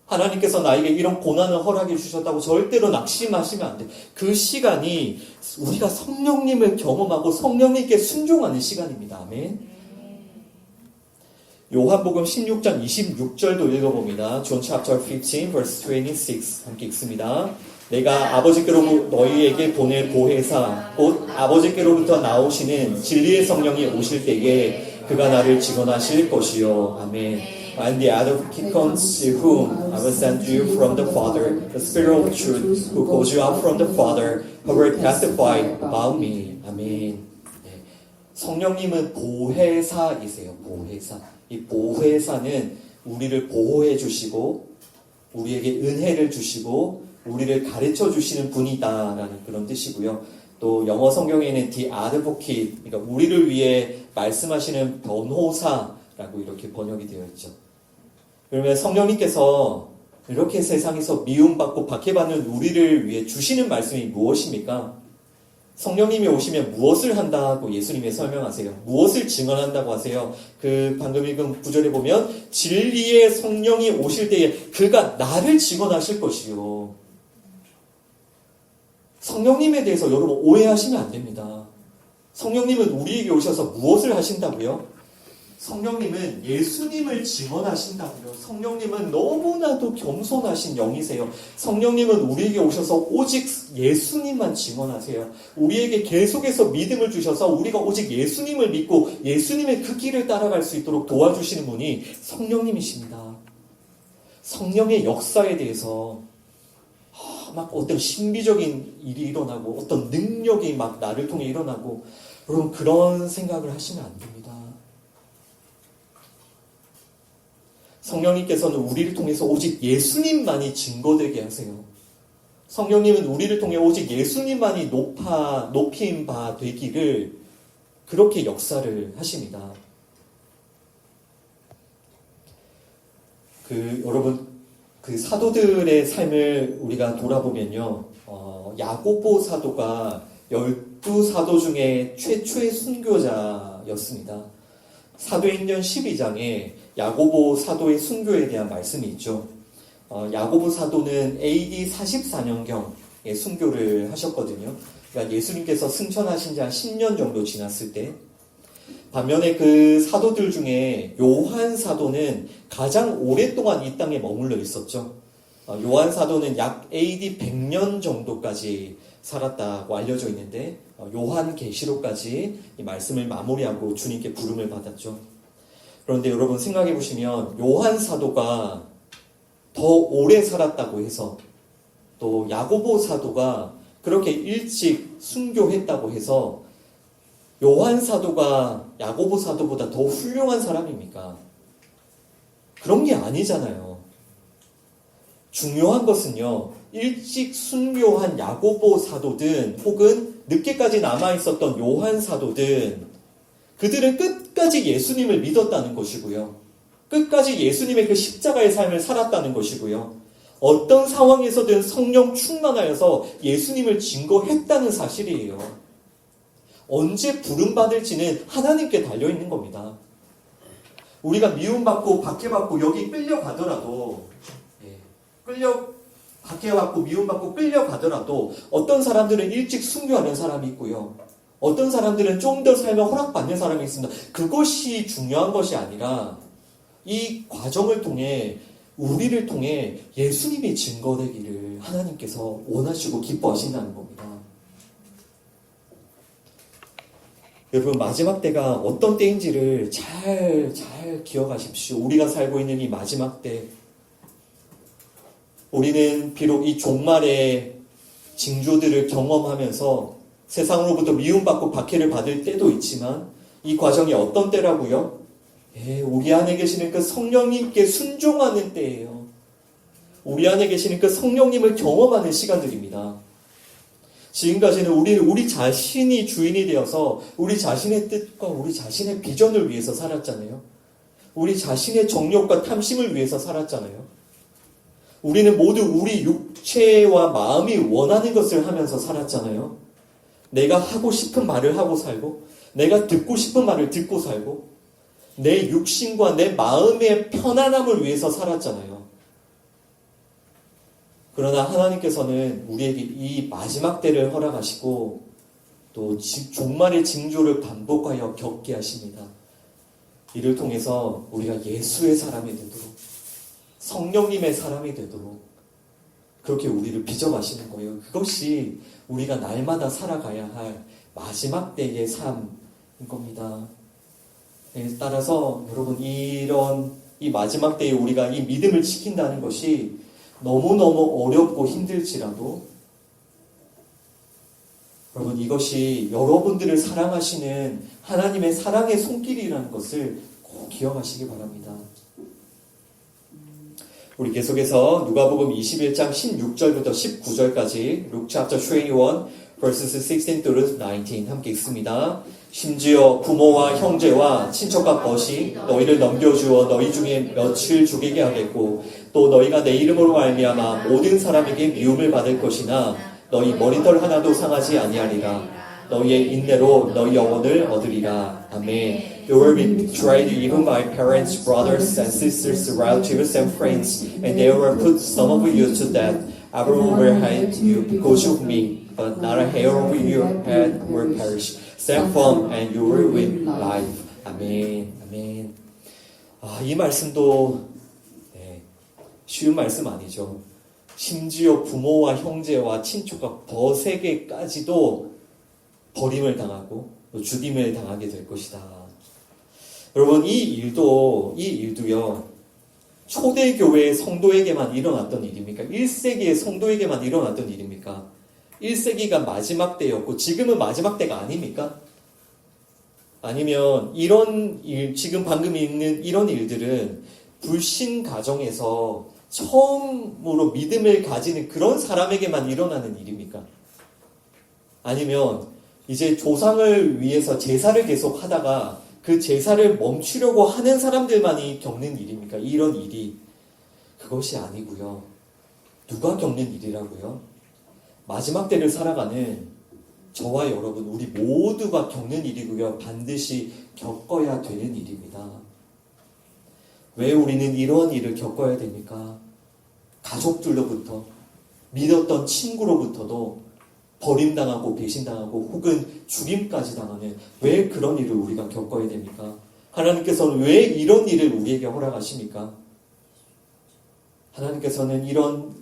[SPEAKER 1] 하나님께서 나에게 이런 고난을 허락해 주셨다고 절대로 낙심하시면 안 돼요. 그 시간이 우리가 성령님을 경험하고 성령님께 순종하는 시간입니다. 아멘. 요한복음 16장 26절도 읽어봅니다. John chapter 15 verse 26 함께 읽습니다. 내가 아버지께로 너희에게 보낼 보혜사 곧 아버지께로부터 나오시는 진리의 성령이 오실 때에 그가 나를 증언하실 것이요. 아멘. And the Advocate comes to whom I will send you from the Father, the Spirit of truth, who calls you out from the Father, who will testify about me. 아멘. 네. 성령님은 보혜사이세요. 보혜사. 이 보혜사는 우리를 보호해 주시고 우리에게 은혜를 주시고 우리를 가르쳐 주시는 분이다라는 그런 뜻이고요. 또 영어 성경에는 the advocate, 그러니까 우리를 위해 말씀하시는 변호사라고 이렇게 번역이 되어 있죠. 그러면 성령님께서 이렇게 세상에서 미움받고 박해받는 우리를 위해 주시는 말씀이 무엇입니까? 성령님이 오시면 무엇을 한다고 예수님이 설명하세요? 무엇을 증언한다고 하세요? 그 방금 읽은 구절에 보면 진리의 성령이 오실 때에 그가 나를 증언하실 것이요. 성령님에 대해서 여러분 오해하시면 안 됩니다. 성령님은 우리에게 오셔서 무엇을 하신다고요? 성령님은 예수님을 증언하신다고요. 성령님은 너무나도 겸손하신 영이세요. 성령님은 우리에게 오셔서 오직 예수님만 증언하세요. 우리에게 계속해서 믿음을 주셔서 우리가 오직 예수님을 믿고 예수님의 그 길을 따라갈 수 있도록 도와주시는 분이 성령님이십니다. 성령의 역사에 대해서 막 어떤 신비적인 일이 일어나고 어떤 능력이 막 나를 통해 일어나고 여러분 그런 생각을 하시면 안 됩니다. 성령님께서는 우리를 통해서 오직 예수님만이 증거되게 하세요. 성령님은 우리를 통해 오직 예수님만이 높임 바 되기를 그렇게 역사를 하십니다. 여러분 그 사도들의 삶을 우리가 돌아보면요, 야고보 사도가 12사도 중에 최초의 순교자였습니다. 사도행전 12장에 야고보 사도의 순교에 대한 말씀이 있죠. 야고보 사도는 AD 44년경 순교를 하셨거든요. 그러니까 예수님께서 승천하신 지 한 10년 정도 지났을 때, 반면에 그 사도들 중에 요한 사도는 가장 오랫동안 이 땅에 머물러 있었죠. 요한 사도는 약 AD 100년 정도까지 살았다고 알려져 있는데, 요한 계시록까지 이 말씀을 마무리하고 주님께 부름을 받았죠. 그런데 여러분 생각해 보시면 요한 사도가 더 오래 살았다고 해서, 또 야고보 사도가 그렇게 일찍 순교했다고 해서 요한 사도가 야고보 사도보다 더 훌륭한 사람입니까? 그런 게 아니잖아요. 중요한 것은요, 일찍 순교한 야고보 사도든 혹은 늦게까지 남아있었던 요한 사도든 그들은 끝까지 예수님을 믿었다는 것이고요. 끝까지 예수님의 그 십자가의 삶을 살았다는 것이고요. 어떤 상황에서든 성령 충만하여서 예수님을 증거했다는 사실이에요. 언제 부름받을지는 하나님께 달려있는 겁니다. 우리가 미움받고 박해받고 여기 끌려가더라도, 박해받고 미움받고 끌려가더라도 어떤 사람들은 일찍 순교하는 사람이 있고요. 어떤 사람들은 좀 더 살면 허락받는 사람이 있습니다. 그것이 중요한 것이 아니라 이 과정을 통해 우리를 통해 예수님이 증거되기를 하나님께서 원하시고 기뻐하신다는 겁니다. 여러분 마지막 때가 어떤 때인지를 잘 기억하십시오. 우리가 살고 있는 이 마지막 때, 우리는 비록 이 종말의 징조들을 경험하면서 세상으로부터 미움받고 박해를 받을 때도 있지만 이 과정이 어떤 때라고요? 우리 안에 계시는 그 성령님께 순종하는 때예요. 우리 안에 계시는 그 성령님을 경험하는 시간들입니다. 지금까지는 우리 자신이 주인이 되어서 우리 자신의 뜻과 우리 자신의 비전을 위해서 살았잖아요. 우리 자신의 정욕과 탐심을 위해서 살았잖아요. 우리는 모두 우리 육체와 마음이 원하는 것을 하면서 살았잖아요. 내가 하고 싶은 말을 하고 살고, 내가 듣고 싶은 말을 듣고 살고, 내 육신과 내 마음의 편안함을 위해서 살았잖아요. 그러나 하나님께서는 우리에게 이 마지막 때를 허락하시고 또 종말의 징조를 반복하여 겪게 하십니다. 이를 통해서 우리가 예수의 사람이 되도록, 성령님의 사람이 되도록 그렇게 우리를 빚어가시는 거예요. 그것이 우리가 날마다 살아가야 할 마지막 때의 삶인 겁니다. 따라서 여러분 이 마지막 때에 우리가 이 믿음을 지킨다는 것이 너무너무 어렵고 힘들지라도 여러분 이것이 여러분들을 사랑하시는 하나님의 사랑의 손길이라는 것을 꼭 기억하시기 바랍니다. 우리 계속해서 누가복음 21장 16절부터 19절까지 Luke chapter 21 verses 16 through 19 함께 읽습니다. 심지어 부모와 형제와 친척과 벗이 너희를 넘겨주어 너희 중에 며칠 죽이게 하겠고 또 너희가 내 이름으로 말미암아 모든 사람에게 미움을 받을 것이나 너희 머리털 하나도 상하지 아니하리라. 너희의 인내로 너희 영혼을 얻으리라. 아멘. You will be betrayed even by parents, brothers and sisters, relatives and friends, and they will put some of you to death. Everyone will hate you because of me, but not a hair of your head will perish. Stand firm and you will win life. 아멘. 아멘. 이 말씀도 쉬운 말씀 아니죠. 심지어 부모와 형제와 친척과 벗에게까지도 버림을 당하고 또 죽임을 당하게 될 것이다. 여러분 이 일도요 초대교회의 성도에게만 일어났던 일입니까? 1세기의 성도에게만 일어났던 일입니까? 1세기가 마지막 때였고 지금은 마지막 때가 아닙니까? 아니면 이런 일, 지금 방금 있는 이런 일들은 불신 가정에서 처음으로 믿음을 가지는 그런 사람에게만 일어나는 일입니까? 아니면 이제 조상을 위해서 제사를 계속 하다가 그 제사를 멈추려고 하는 사람들만이 겪는 일입니까? 이런 일이. 그것이 아니고요. 누가 겪는 일이라고요? 마지막 때를 살아가는 저와 여러분, 우리 모두가 겪는 일이고요. 반드시 겪어야 되는 일입니다. 왜 우리는 이런 일을 겪어야 됩니까? 가족들로부터, 믿었던 친구로부터도 버림당하고 배신당하고 혹은 죽임까지 당하는 왜 그런 일을 우리가 겪어야 됩니까? 하나님께서는 왜 이런 일을 우리에게 허락하십니까? 하나님께서는 이런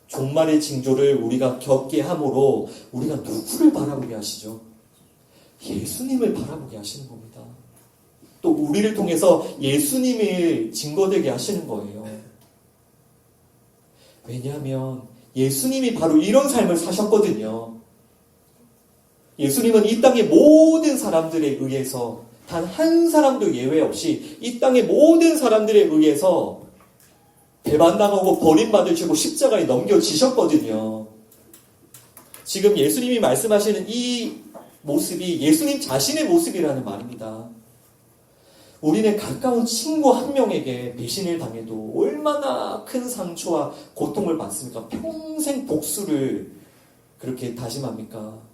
[SPEAKER 1] 종말의 징조를 우리가 겪게 함으로 우리가 누구를 바라보게 하시죠? 예수님을 바라보게 하시는 겁니다. 또 우리를 통해서 예수님을 증거되게 하시는 거예요. 왜냐하면 예수님이 바로 이런 삶을 사셨거든요. 예수님은 이 땅의 모든 사람들에 의해서 단 한 사람도 예외 없이 이 땅의 모든 사람들에 의해서 배반당하고 버림받으시고 십자가에 넘겨지셨거든요. 지금 예수님이 말씀하시는 이 모습이 예수님 자신의 모습이라는 말입니다. 우리는 가까운 친구 한 명에게 배신을 당해도 얼마나 큰 상처와 고통을 받습니까? 평생 복수를 그렇게 다짐합니까?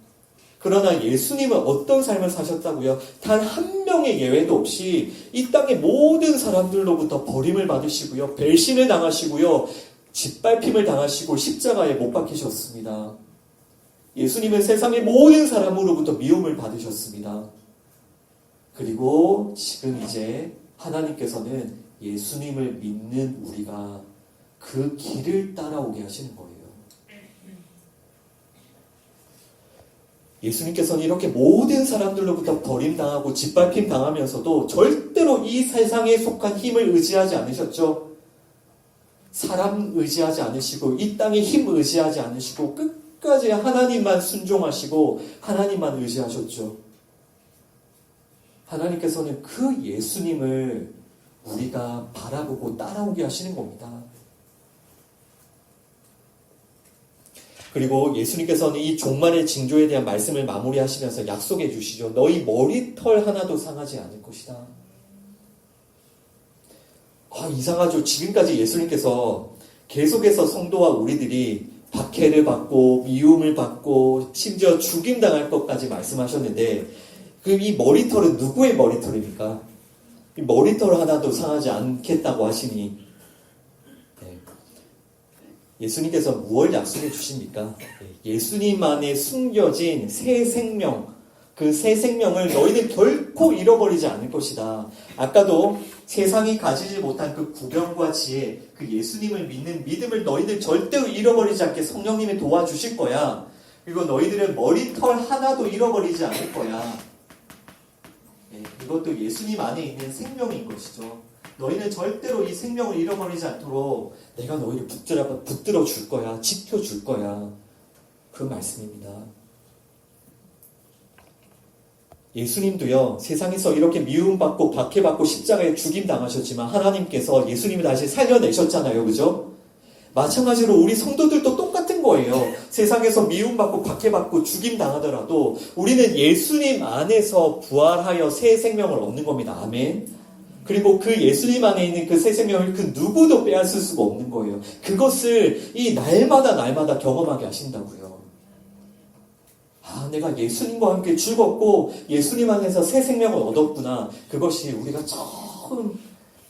[SPEAKER 1] 그러나 예수님은 어떤 삶을 사셨다고요? 단 한 명의 예외도 없이 이 땅의 모든 사람들로부터 버림을 받으시고요. 배신을 당하시고요. 짓밟힘을 당하시고 십자가에 못 박히셨습니다. 예수님은 세상의 모든 사람으로부터 미움을 받으셨습니다. 그리고 지금 이제 하나님께서는 예수님을 믿는 우리가 그 길을 따라오게 하시는 거예요. 예수님께서는 이렇게 모든 사람들로부터 버림당하고 짓밟힘 당하면서도 절대로 이 세상에 속한 힘을 의지하지 않으셨죠. 사람 의지하지 않으시고 이 땅의 힘 의지하지 않으시고 끝까지 하나님만 순종하시고 하나님만 의지하셨죠. 하나님께서는 그 예수님을 우리가 바라보고 따라오게 하시는 겁니다. 그리고 예수님께서는 이 종말의 징조에 대한 말씀을 마무리하시면서 약속해 주시죠. 너희 머리털 하나도 상하지 않을 것이다. 이상하죠. 지금까지 예수님께서 계속해서 성도와 우리들이 박해를 받고 미움을 받고 심지어 죽임당할 것까지 말씀하셨는데 그럼 이 머리털은 누구의 머리털입니까? 이 머리털 하나도 상하지 않겠다고 하시니 예수님께서 무엇을 약속해 주십니까? 예수님 안에 숨겨진 새 생명, 그 새 생명을 너희는 결코 잃어버리지 않을 것이다. 아까도 세상이 가지지 못한 그 구변과 지혜, 그 예수님을 믿는 믿음을 너희들 절대로 잃어버리지 않게 성령님이 도와주실 거야. 그리고 너희들은 머리털 하나도 잃어버리지 않을 거야. 이것도 예수님 안에 있는 생명인 것이죠. 너희는 절대로 이 생명을 잃어버리지 않도록 내가 너희를 붙들어 줄 거야. 지켜줄 거야. 그 말씀입니다. 예수님도요, 세상에서 이렇게 미움받고 박해받고 십자가에 죽임당하셨지만 하나님께서 예수님을 다시 살려내셨잖아요. 그죠? 마찬가지로 우리 성도들도 똑같은 거예요. 세상에서 미움받고 박해받고 죽임당하더라도 우리는 예수님 안에서 부활하여 새 생명을 얻는 겁니다. 아멘. 그리고 그 예수님 안에 있는 그 새 생명을 그 누구도 빼앗을 수가 없는 거예요. 그것을 이 날마다 경험하게 하신다고요. 내가 예수님과 함께 죽었고 예수님 안에서 새 생명을 얻었구나. 그것이 우리가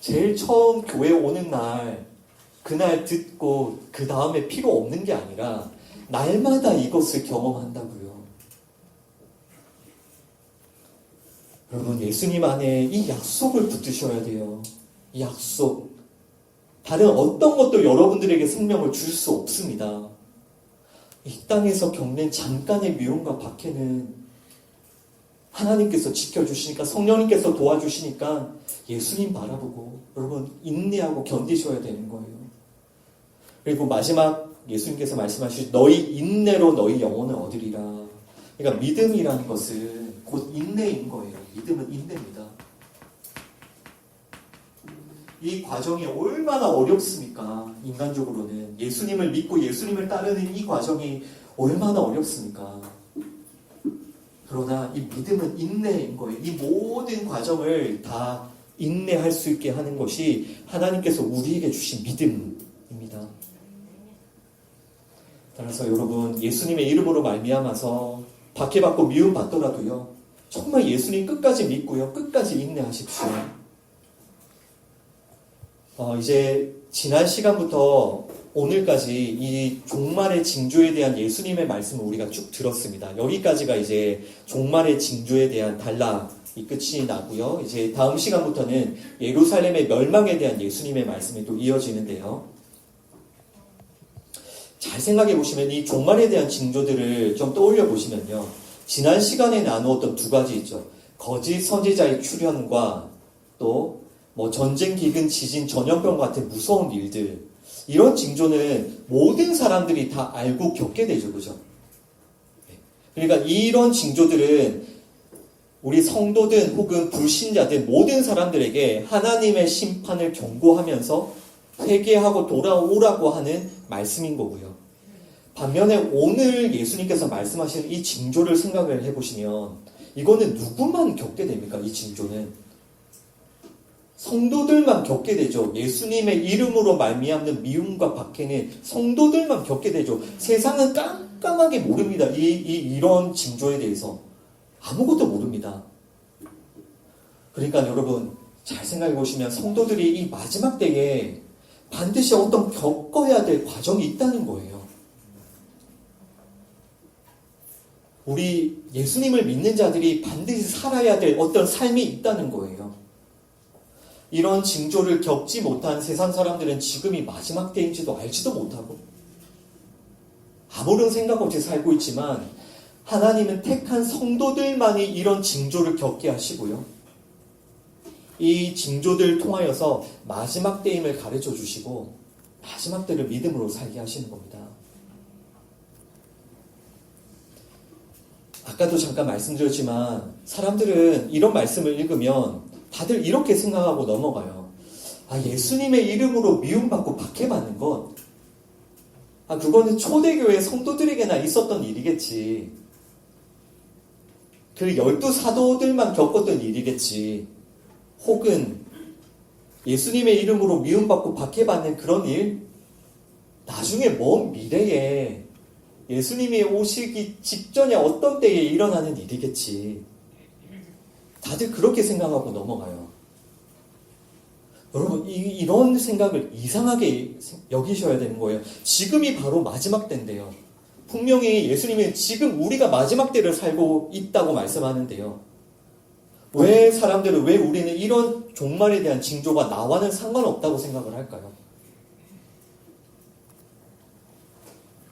[SPEAKER 1] 제일 처음 교회 오는 날 그날 듣고 그 다음에 필요 없는 게 아니라 날마다 이것을 경험한다고요. 여러분, 예수님 안에 이 약속을 붙드셔야 돼요. 이 약속. 다른 어떤 것도 여러분들에게 생명을 줄 수 없습니다. 이 땅에서 겪는 잠깐의 미움과 박해는 하나님께서 지켜주시니까, 성령님께서 도와주시니까 예수님 바라보고 여러분 인내하고 견디셔야 되는 거예요. 그리고 마지막 예수님께서 말씀하시죠. 너희 인내로 너희 영혼을 얻으리라. 그러니까 믿음이라는 것은 곧 인내인 거예요. 믿음은 인내입니다. 이 과정이 얼마나 어렵습니까? 인간적으로는 예수님을 믿고 예수님을 따르는 이 과정이 얼마나 어렵습니까? 그러나 이 믿음은 인내인 거예요. 이 모든 과정을 다 인내할 수 있게 하는 것이 하나님께서 우리에게 주신 믿음입니다. 따라서 여러분, 예수님의 이름으로 말미암아서 박해받고 미움받더라도요, 정말 예수님 끝까지 믿고요, 끝까지 인내하십시오. 이제 지난 시간부터 오늘까지 이 종말의 징조에 대한 예수님의 말씀을 우리가 쭉 들었습니다. 여기까지가 이제 종말의 징조에 대한 단락이 끝이 나고요. 이제 다음 시간부터는 예루살렘의 멸망에 대한 예수님의 말씀이 또 이어지는데요. 잘 생각해 보시면 이 종말에 대한 징조들을 좀 떠올려 보시면요. 지난 시간에 나누었던 두 가지 있죠. 거짓 선지자의 출현과 또 뭐 전쟁, 기근, 지진, 전염병 같은 무서운 일들, 이런 징조는 모든 사람들이 다 알고 겪게 되죠. 그죠? 그러니까 이런 징조들은 우리 성도든 혹은 불신자든 모든 사람들에게 하나님의 심판을 경고하면서 회개하고 돌아오라고 하는 말씀인 거고요. 반면에 오늘 예수님께서 말씀하시는 이 징조를 생각을 해보시면 이거는 누구만 겪게 됩니까? 이 징조는 성도들만 겪게 되죠. 예수님의 이름으로 말미암는 미움과 박해는 성도들만 겪게 되죠. 세상은 깜깜하게 모릅니다. 이런 징조에 대해서 아무것도 모릅니다. 그러니까 여러분 잘 생각해 보시면 성도들이 이 마지막 때에 반드시 어떤 겪어야 될 과정이 있다는 거예요. 우리 예수님을 믿는 자들이 반드시 살아야 될 어떤 삶이 있다는 거예요. 이런 징조를 겪지 못한 세상 사람들은 지금이 마지막 때인지도 알지도 못하고 아무런 생각 없이 살고 있지만 하나님은 택한 성도들만이 이런 징조를 겪게 하시고요. 이 징조들을 통하여서 마지막 때임을 가르쳐 주시고 마지막 때를 믿음으로 살게 하시는 겁니다. 아까도 잠깐 말씀드렸지만 사람들은 이런 말씀을 읽으면 다들 이렇게 생각하고 넘어가요. 예수님의 이름으로 미움받고 박해받는 것, 그거는 초대교회 성도들에게나 있었던 일이겠지. 그 12사도들만 겪었던 일이겠지. 혹은 예수님의 이름으로 미움받고 박해받는 그런 일, 나중에 먼 미래에 예수님이 오시기 직전에 어떤 때에 일어나는 일이겠지. 다들 그렇게 생각하고 넘어가요. 여러분, 이런 생각을 이상하게 여기셔야 되는 거예요. 지금이 바로 마지막 때인데요. 분명히 예수님은 지금 우리가 마지막 때를 살고 있다고 말씀하는데요. 왜 우리는 이런 종말에 대한 징조가 나와는 상관없다고 생각을 할까요?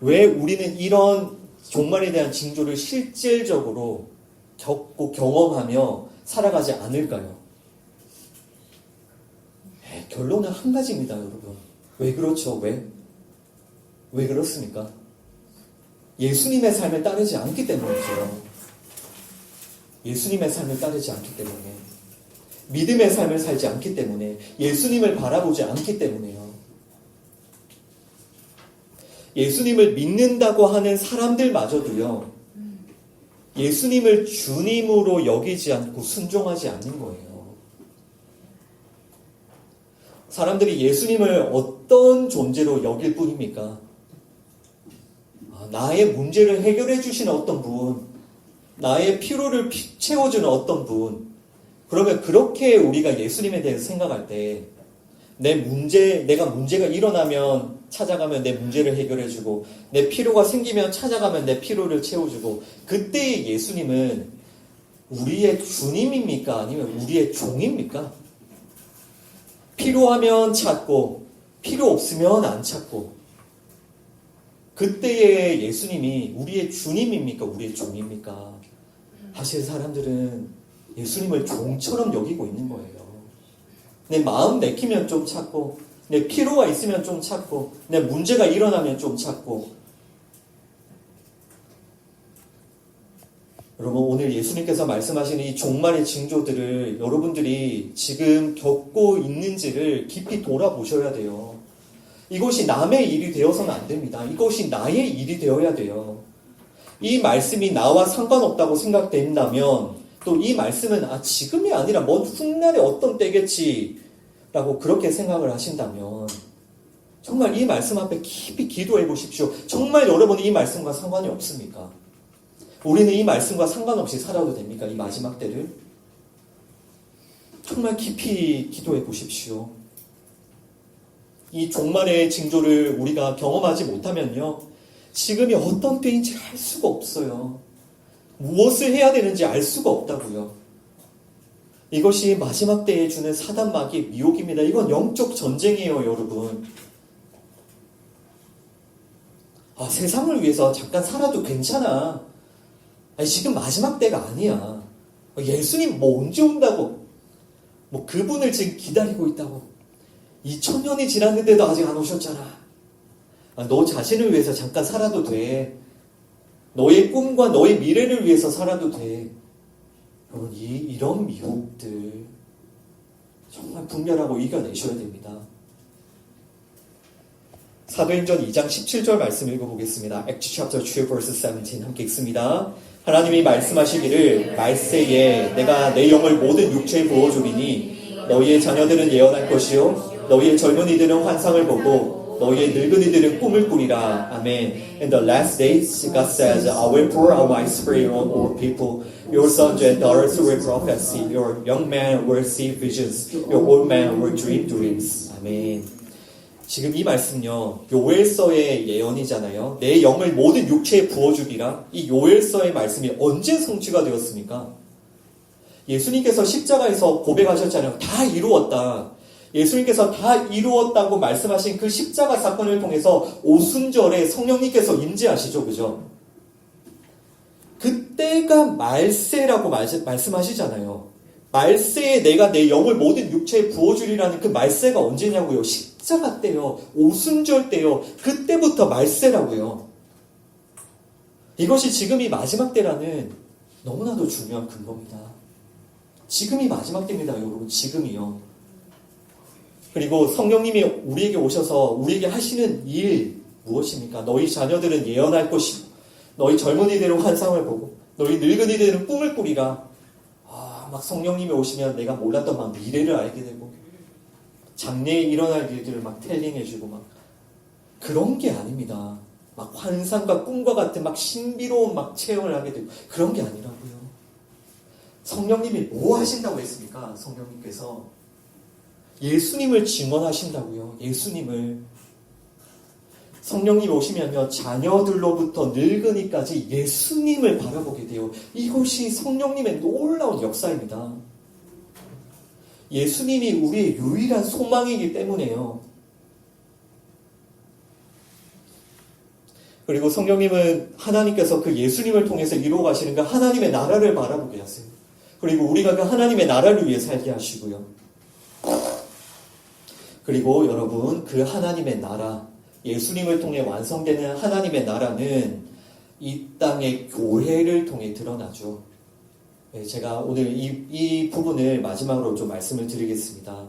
[SPEAKER 1] 왜 우리는 이런 종말에 대한 징조를 실질적으로 겪고 경험하며 살아가지 않을까요? 결론은 한 가지입니다, 여러분. 왜 그렇죠? 왜 그렇습니까? 예수님의 삶을 따르지 않기 때문이죠. 예수님의 삶을 따르지 않기 때문에, 믿음의 삶을 살지 않기 때문에, 예수님을 바라보지 않기 때문에요. 예수님을 믿는다고 하는 사람들마저도요, 예수님을 주님으로 여기지 않고 순종하지 않는 거예요. 사람들이 예수님을 어떤 존재로 여길 뿐입니까? 나의 문제를 해결해 주시는 어떤 분, 나의 피로를 채워주는 어떤 분. 그러면 그렇게 우리가 예수님에 대해서 생각할 때 내가 문제가 일어나면 찾아가면 내 문제를 해결해주고 내 필요가 생기면 찾아가면 내 필요를 채워주고, 그때의 예수님은 우리의 주님입니까? 아니면 우리의 종입니까? 필요하면 찾고 필요 없으면 안 찾고, 그때의 예수님이 우리의 주님입니까? 우리의 종입니까? 사실 사람들은 예수님을 종처럼 여기고 있는 거예요. 내 마음 내키면 좀 찾고, 내 필요가 있으면 좀 찾고, 내 문제가 일어나면 좀 찾고. 여러분, 오늘 예수님께서 말씀하시는 이 종말의 징조들을 여러분들이 지금 겪고 있는지를 깊이 돌아보셔야 돼요. 이것이 남의 일이 되어서는 안 됩니다. 이것이 나의 일이 되어야 돼요. 이 말씀이 나와 상관없다고 생각된다면 또 이 말씀은 지금이 아니라 먼 훗날에 어떤 때겠지 라고 그렇게 생각을 하신다면 정말 이 말씀 앞에 깊이 기도해 보십시오. 정말 여러분이 이 말씀과 상관이 없습니까? 우리는 이 말씀과 상관없이 살아도 됩니까? 이 마지막 때를? 정말 깊이 기도해 보십시오. 이 종말의 징조를 우리가 경험하지 못하면요, 지금이 어떤 때인지 알 수가 없어요. 무엇을 해야 되는지 알 수가 없다고요. 이것이 마지막 때에 주는 사단마귀의 미혹입니다. 이건 영적 전쟁이에요, 여러분. 세상을 위해서 잠깐 살아도 괜찮아. 아니, 지금 마지막 때가 아니야. 예수님 뭐 언제 온다고? 뭐 그분을 지금 기다리고 있다고. 2000년이 지났는데도 아직 안 오셨잖아. 너 자신을 위해서 잠깐 살아도 돼. 너의 꿈과 너의 미래를 위해서 살아도 돼. 여러분, 이런 미혹들 정말 분별하고 이겨내셔야 됩니다. 사도행전 2장 17절 말씀 읽어보겠습니다. Acts chapter 2 verse 17 함께 읽습니다. 하나님이 말씀하시기를 말세에 내가 내 영을 모든 육체에 부어주리니 너희의 자녀들은 예언할 것이요 너희의 젊은이들은 환상을 보고 너희의 늙은이들은 꿈을 꾸리라. 아멘. In the last days, God says, I will pour out my spirit on all people. Your sons and daughters will prophesy. Your young men will see visions. Your old men will dream dreams. 아멘. 지금 이 말씀요, 요엘서의 예언이잖아요. 내 영을 모든 육체에 부어주리라. 이 요엘서의 말씀이 언제 성취가 되었습니까? 예수님께서 십자가에서 고백하셨잖아요. 다 이루었다. 예수님께서 다 이루었다고 말씀하신 그 십자가 사건을 통해서 오순절에 성령님께서 임재하시죠. 그죠? 그때가 말세라고 말씀하시잖아요. 말세에 내가 내 영을 모든 육체에 부어주리라는 그 말세가 언제냐고요? 십자가 때요. 오순절 때요. 그때부터 말세라고요. 이것이 지금이 마지막 때라는 너무나도 중요한 근거입니다. 지금이 마지막 때입니다, 여러분. 지금이요. 그리고 성령님이 우리에게 오셔서 우리에게 하시는 일 무엇입니까? 너희 자녀들은 예언할 것이고 너희 젊은이들은 환상을 보고 너희 늙은이들은 꿈을 꾸리라. 막 성령님이 오시면 내가 몰랐던 막 미래를 알게 되고 장래에 일어날 일들을 막 텔링해주고 막 그런 게 아닙니다. 막 환상과 꿈과 같은 막 신비로운 막 체험을 하게 되고 그런 게 아니라고요. 성령님이 뭐 하신다고 했습니까? 성령님께서 예수님을 증언하신다고요. 예수님을. 성령님이 오시면요, 자녀들로부터 늙은이까지 예수님을 바라보게 돼요. 이것이 성령님의 놀라운 역사입니다. 예수님이 우리의 유일한 소망이기 때문에요. 그리고 성령님은 하나님께서 그 예수님을 통해서 이루어 가시는 그 하나님의 나라를 바라보게 하세요. 그리고 우리가 그 하나님의 나라를 위해 살게 하시고요. 그리고 여러분, 그 하나님의 나라, 예수님을 통해 완성되는 하나님의 나라는 이 땅의 교회를 통해 드러나죠. 제가 오늘 이 부분을 마지막으로 좀 말씀을 드리겠습니다.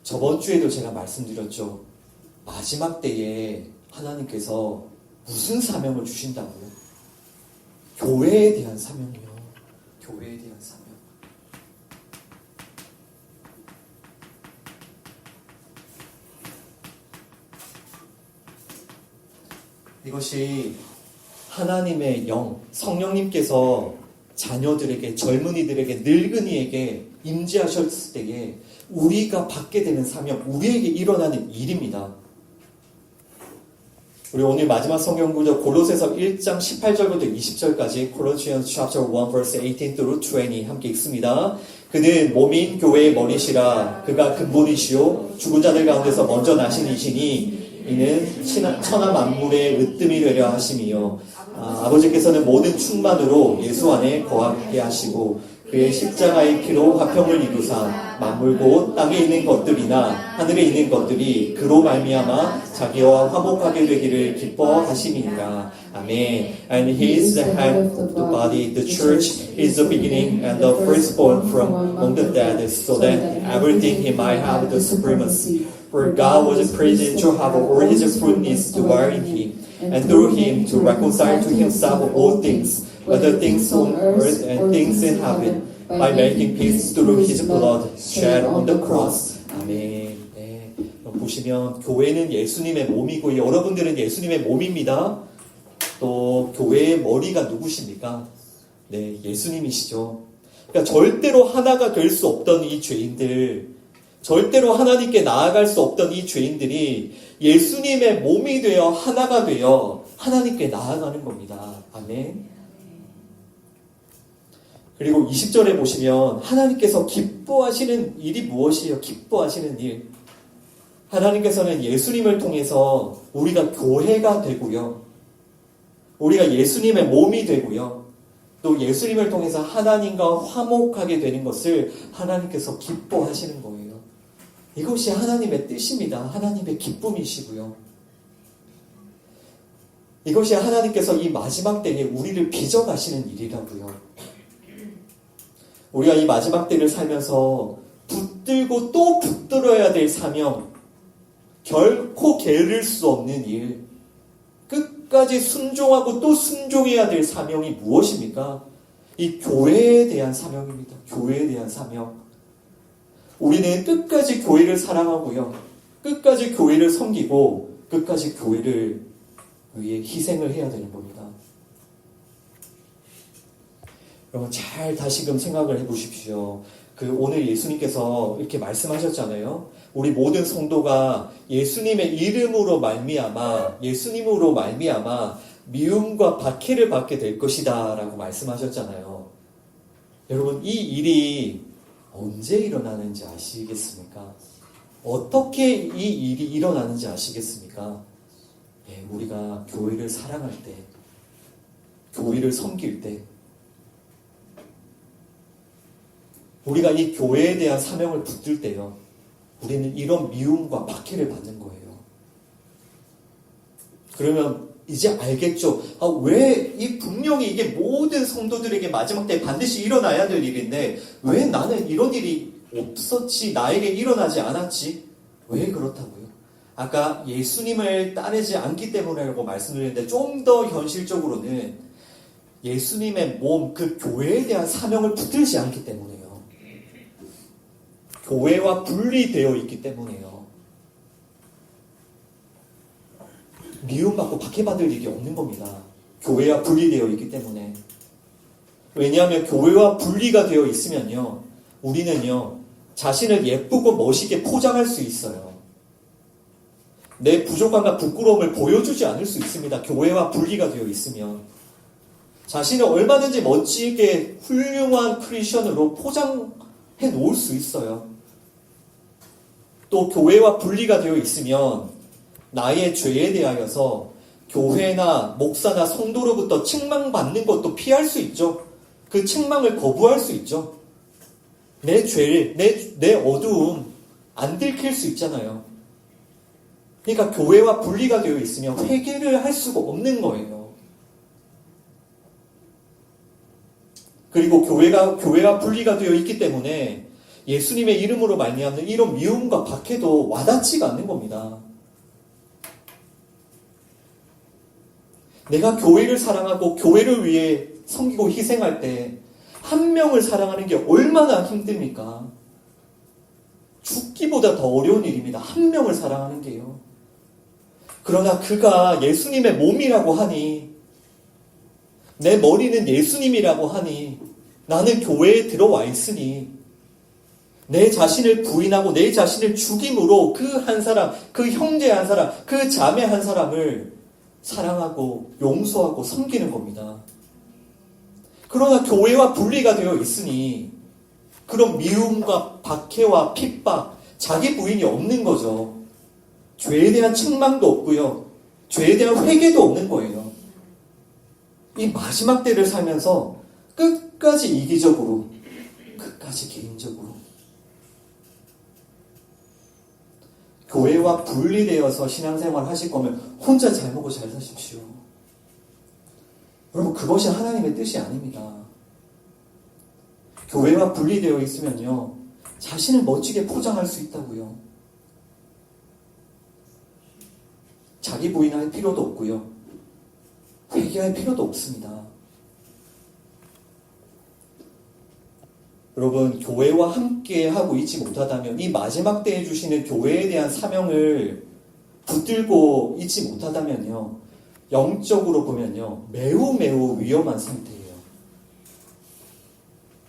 [SPEAKER 1] 저번 주에도 제가 말씀드렸죠. 마지막 때에 하나님께서 무슨 사명을 주신다고요? 교회에 대한 사명이요. 교회에 대한 사명. 이것이 하나님의 영, 성령님께서 자녀들에게, 젊은이들에게, 늙은이에게 임재하셨을 때에 우리가 받게 되는 사명, 우리에게 일어나는 일입니다. 우리 오늘 마지막 성경 구절 골로새서 1장 18절부터 20절까지 Colossians chapter 1 verse 18 through 20 함께 읽습니다. 그는 몸인 교회의 머리시라. 그가 근본이시요 죽은 자들 가운데서 먼저 나신 이시니 이는 천하 만물의 으뜸이 되려 하심이요 아버지께서는 모든 충만으로 예수 안에 거하게 하시고 그의 십자가의 피로 화평을 이루사 만물 곧 땅에 있는 것들이나 하늘에 있는 것들이 그로 말미암아 자기와 화목하게 되기를 기뻐하심이니라. 아멘. And he is the head of the body. The church is the beginning and the firstborn from among the dead, so that everything he might have the supremacy. For God was present to have all his fullness dwell in him, and through him to reconcile to himself all things, whether things on earth and things in heaven, by making peace through his blood shed on the cross. 아멘. 네. 보시면 교회는 예수님의 몸이고 여러분들은 예수님의 몸입니다. 또 교회의 머리가 누구십니까? 네, 예수님이시죠. 그러니까 절대로 하나가 될 수 없던 이 죄인들, 절대로 하나님께 나아갈 수 없던 이 죄인들이 예수님의 몸이 되어 하나가 되어 하나님께 나아가는 겁니다. 아멘. 그리고 20절에 보시면 하나님께서 기뻐하시는 일이 무엇이에요? 기뻐하시는 일. 하나님께서는 예수님을 통해서 우리가 교회가 되고요. 우리가 예수님의 몸이 되고요. 또 예수님을 통해서 하나님과 화목하게 되는 것을 하나님께서 기뻐하시는 거예요. 이것이 하나님의 뜻입니다. 하나님의 기쁨이시고요. 이것이 하나님께서 이 마지막 때에 우리를 빚어가시는 일이라고요. 우리가 이 마지막 때를 살면서 붙들고 또 붙들어야 될 사명, 결코 게으를 수 없는 일, 끝까지 순종하고 또 순종해야 될 사명이 무엇입니까? 이 교회에 대한 사명입니다. 교회에 대한 사명. 우리는 끝까지 교회를 사랑하고요. 끝까지 교회를 섬기고 끝까지 교회를 위해 희생을 해야 되는 겁니다. 여러분 잘 다시금 생각을 해보십시오. 오늘 예수님께서 이렇게 말씀하셨잖아요. 우리 모든 성도가 예수님의 이름으로 말미암아 미움과 박해를 받게 될 것이다 라고 말씀하셨잖아요. 여러분 이 일이 언제 일어나는지 아시겠습니까? 어떻게 이 일이 일어나는지 아시겠습니까? 예, 우리가 교회를 사랑할 때, 교회를 섬길 때, 우리가 이 교회에 대한 사명을 붙들 때요, 우리는 이런 미움과 박해를 받는 거예요. 그러면 이제 알겠죠? 왜 분명히 이게 모든 성도들에게 마지막 때 반드시 일어나야 될 일인데 왜 나는 이런 일이 없었지? 나에게 일어나지 않았지? 왜 그렇다고요? 아까 예수님을 따르지 않기 때문이라고 말씀드렸는데 좀 더 현실적으로는 예수님의 몸, 그 교회에 대한 사명을 붙들지 않기 때문에요. 교회와 분리되어 있기 때문에요. 미움받고 박해받을 일이 없는 겁니다. 교회와 분리되어 있기 때문에. 왜냐하면 교회와 분리가 되어 있으면요, 우리는요, 자신을 예쁘고 멋있게 포장할 수 있어요. 내 부족함과 부끄러움을 보여주지 않을 수 있습니다. 교회와 분리가 되어 있으면. 자신을 얼마든지 멋지게 훌륭한 크리스천으로 포장해 놓을 수 있어요. 또 교회와 분리가 되어 있으면 나의 죄에 대하여서 교회나 목사나 성도로부터 책망받는 것도 피할 수 있죠. 그 책망을 거부할 수 있죠. 내 죄를, 내 어두움 안 들킬 수 있잖아요. 그러니까 교회와 분리가 되어 있으면 회개를 할 수가 없는 거예요. 그리고 교회와 분리가 되어 있기 때문에 예수님의 이름으로 말미암는 이런 미움과 박해도 와닿지가 않는 겁니다. 내가 교회를 사랑하고 교회를 위해 섬기고 희생할 때 한 명을 사랑하는 게 얼마나 힘듭니까? 죽기보다 더 어려운 일입니다. 한 명을 사랑하는 게요. 그러나 그가 예수님의 몸이라고 하니, 내 머리는 예수님이라고 하니, 나는 교회에 들어와 있으니 내 자신을 부인하고 내 자신을 죽임으로 그 한 사람, 그 형제 한 사람, 그 자매 한 사람을 사랑하고 용서하고 섬기는 겁니다. 그러나 교회와 분리가 되어 있으니 그런 미움과 박해와 핍박, 자기 부인이 없는 거죠. 죄에 대한 책망도 없고요. 죄에 대한 회개도 없는 거예요. 이 마지막 때를 살면서 끝까지 이기적으로, 끝까지 개인적으로 교회와 분리되어서 신앙생활 하실 거면 혼자 잘 먹고 잘 사십시오. 여러분, 그것이 하나님의 뜻이 아닙니다. 교회와 분리되어 있으면요, 자신을 멋지게 포장할 수 있다고요. 자기 부인할 필요도 없고요. 회개할 필요도 없습니다. 여러분, 교회와 함께 하고 있지 못하다면, 이 마지막 때에 주시는 교회에 대한 사명을 붙들고 있지 못하다면요, 영적으로 보면요, 매우 매우 위험한 상태예요.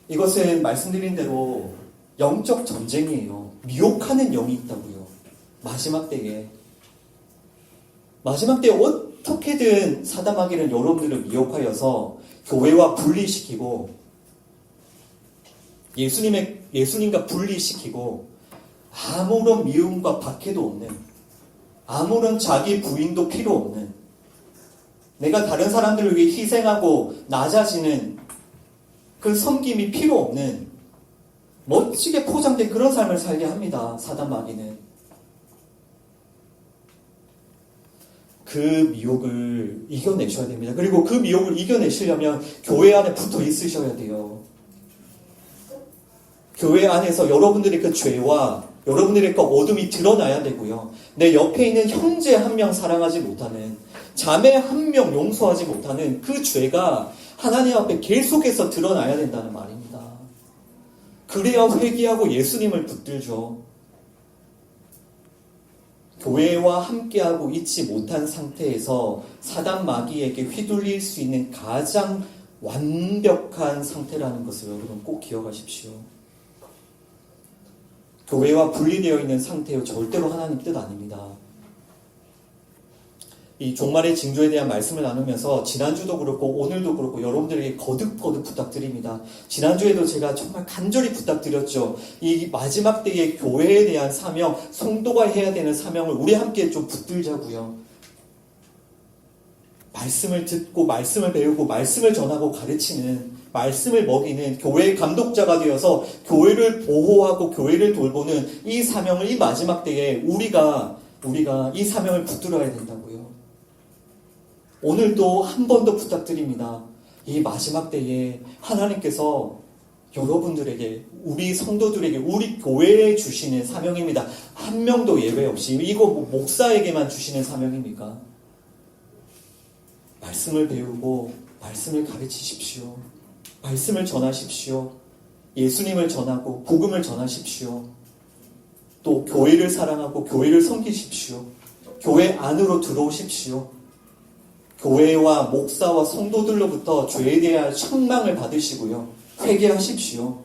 [SPEAKER 1] 이것은 말씀드린 대로 영적 전쟁이에요. 미혹하는 영이 있다고요. 마지막 때에 어떻게든 사단 마귀는 여러분들을 미혹하여서 교회와 분리시키고 예수님과 분리시키고 아무런 미움과 박해도 없는, 아무런 자기 부인도 필요 없는, 내가 다른 사람들을 위해 희생하고 낮아지는 그 섬김이 필요 없는 멋지게 포장된 그런 삶을 살게 합니다. 사단 마귀는. 그 미혹을 이겨내셔야 됩니다. 그리고 그 미혹을 이겨내시려면 교회 안에 붙어 있으셔야 돼요. 교회 안에서 여러분들의 그 죄와 여러분들의 그 어둠이 드러나야 되고요. 내 옆에 있는 형제 한 명 사랑하지 못하는, 자매 한 명 용서하지 못하는 그 죄가 하나님 앞에 계속해서 드러나야 된다는 말입니다. 그래야 회개하고 예수님을 붙들죠. 교회와 함께하고 있지 못한 상태에서 사단 마귀에게 휘둘릴 수 있는 가장 완벽한 상태라는 것을 여러분 꼭 기억하십시오. 교회와 분리되어 있는 상태요, 절대로 하나님 뜻 아닙니다. 이 종말의 징조에 대한 말씀을 나누면서 지난주도 그렇고 오늘도 그렇고 여러분들에게 거듭 부탁드립니다. 지난주에도 제가 정말 간절히 부탁드렸죠. 이 마지막 때의 교회에 대한 사명, 성도가 해야 되는 사명을 우리 함께 좀 붙들자고요. 말씀을 듣고 말씀을 배우고 말씀을 전하고 가르치는, 말씀을 먹이는 교회의 감독자가 되어서 교회를 보호하고 교회를 돌보는 이 사명을 이 마지막 때에 우리가 이 사명을 붙들어야 된다고요. 오늘도 한 번 더 부탁드립니다. 이 마지막 때에 하나님께서 여러분들에게, 우리 성도들에게, 우리 교회에 주시는 사명입니다. 한 명도 예외 없이. 이거 목사에게만 주시는 사명입니까? 말씀을 배우고 말씀을 가르치십시오. 말씀을 전하십시오. 예수님을 전하고 복음을 전하십시오. 또 교회를 사랑하고 교회를 섬기십시오. 교회 안으로 들어오십시오. 교회와 목사와 성도들로부터 죄에 대한 책망을 받으시고요. 회개하십시오.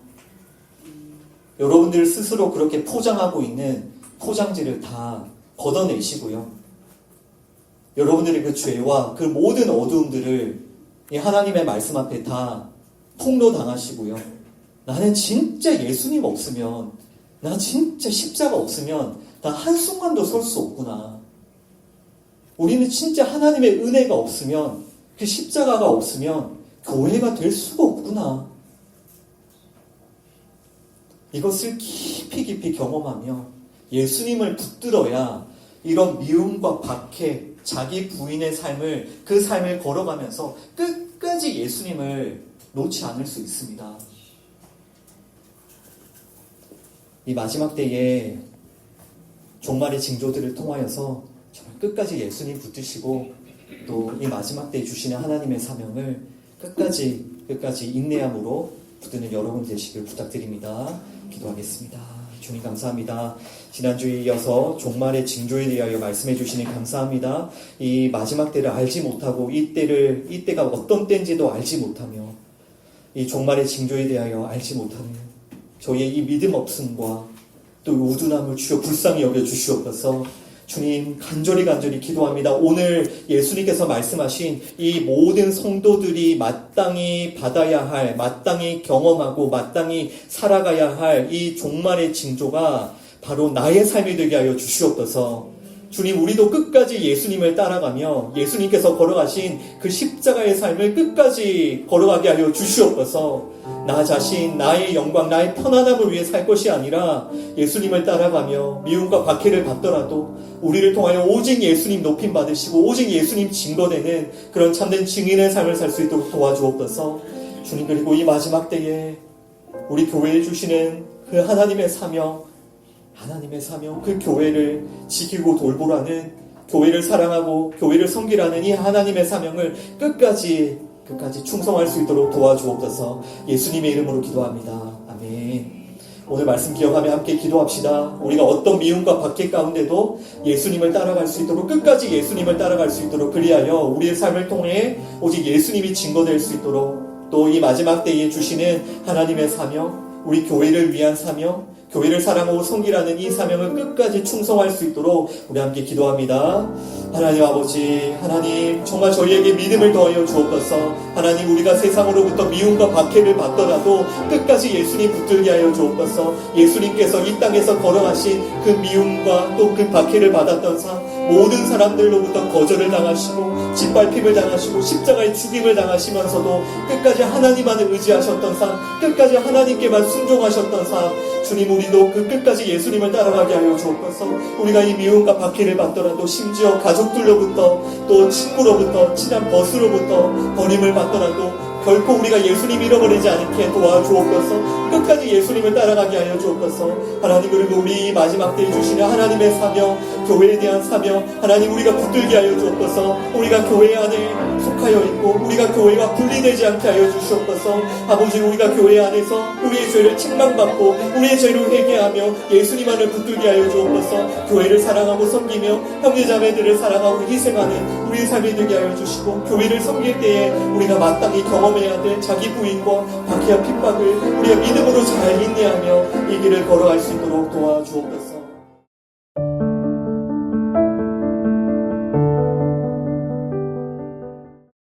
[SPEAKER 1] 여러분들 스스로 그렇게 포장하고 있는 포장지를 다 걷어내시고요. 여러분들의 그 죄와 그 모든 어두움들을 하나님의 말씀 앞에 다 폭로당하시고요. 나는 진짜 예수님 없으면, 나 진짜 십자가 없으면 나 한순간도 설 수 없구나. 우리는 진짜 하나님의 은혜가 없으면, 그 십자가가 없으면 교회가 될 수가 없구나. 이것을 깊이 경험하며 예수님을 붙들어야 이런 미움과 박해, 자기 부인의 삶을, 그 삶을 걸어가면서 끝까지 예수님을 놓지 않을 수 있습니다. 이 마지막 때에 종말의 징조들을 통하여서 정말 끝까지 예수님 붙드시고 또 이 마지막 때에 주시는 하나님의 사명을 끝까지 인내함으로 붙드는 여러분 되시길 부탁드립니다. 기도하겠습니다. 주님 감사합니다. 지난주에 이어서 종말의 징조에 대하여 말씀해 주시니 감사합니다. 이 마지막 때를 알지 못하고 이때가 어떤 때인지도 알지 못하며 이 종말의 징조에 대하여 알지 못하는 저희의 이 믿음 없음과 또 우둔함을 주여 불쌍히 여겨 주시옵소서. 주님 간절히 기도합니다. 오늘 예수님께서 말씀하신 이 모든 성도들이 마땅히 받아야 할, 마땅히 경험하고 마땅히 살아가야 할 이 종말의 징조가 바로 나의 삶이 되게 하여 주시옵소서. 주님, 우리도 끝까지 예수님을 따라가며 예수님께서 걸어가신 그 십자가의 삶을 끝까지 걸어가게 하여 주시옵소서. 나 자신, 나의 영광, 나의 편안함을 위해 살 것이 아니라 예수님을 따라가며 미움과 박해를 받더라도 우리를 통하여 오직 예수님 높임 받으시고 오직 예수님 증거되는 그런 참된 증인의 삶을 살 수 있도록 도와주옵소서. 주님, 그리고 이 마지막 때에 우리 교회에 주시는 그 하나님의 사명, 그 교회를 지키고 돌보라는, 교회를 사랑하고 교회를 섬기라는 이 하나님의 사명을 끝까지 충성할 수 있도록 도와주옵소서. 예수님의 이름으로 기도합니다. 아멘. 오늘 말씀 기억하며 함께 기도합시다. 우리가 어떤 미움과 박해 가운데도 예수님을 따라갈 수 있도록, 끝까지 예수님을 따라갈 수 있도록, 그리하여 우리의 삶을 통해 오직 예수님이 증거될 수 있도록, 또 이 마지막 때에 주시는 하나님의 사명, 우리 교회를 위한 사명, 교회를 사랑하고 섬기라는 이 사명을 끝까지 충성할 수 있도록 우리 함께 기도합니다. 하나님 아버지, 하나님 정말 저희에게 믿음을 더하여 주옵소서. 하나님 우리가 세상으로부터 미움과 박해를 받더라도 끝까지 예수님 붙들게 하여 주옵소서. 예수님께서 이 땅에서 걸어가신 그 미움과 또 그 박해를 받았던 삶, 모든 사람들로부터 거절을 당하시고 짓밟힘을 당하시고 십자가의 죽임을 당하시면서도 끝까지 하나님만을 의지하셨던 삶, 끝까지 하나님께만 순종하셨던 삶, 주님 우리도 그 끝까지 예수님을 따라가게 하여 주옵소서. 우리가 이 미움과 박해를 받더라도 심지어 가족들로부터 또 친구로부터 친한 버스로부터 버림을 받더라도 결코 우리가 예수님 잃어버리지 않게 도와주옵소서. 끝까지 예수님을 따라가게 하여 주옵소서. 하나님 그리고 우리 마지막 때에 주시는 하나님의 사명, 교회에 대한 사명, 하나님 우리가 붙들게 하여 주옵소서. 우리가 교회 안에 속하여 있고 우리가 교회와 분리되지 않게 하여 주시옵소서. 아버지 우리가 교회 안에서 우리의 죄를 책망받고 우리의 죄를 회개하며 예수님 안을 붙들게 하여 주옵소서. 교회를 사랑하고 섬기며 형제자매들을 사랑하고 희생하는 우리의 삶이 되게 하여 주시고 교회를 섬길 때에 우리가 마땅히 경험해야 될 자기 부인과 박해와 핍박을 우리가 믿음으로 잘 인내하며 이 길을 걸어갈 수 있도록 도와주옵소서.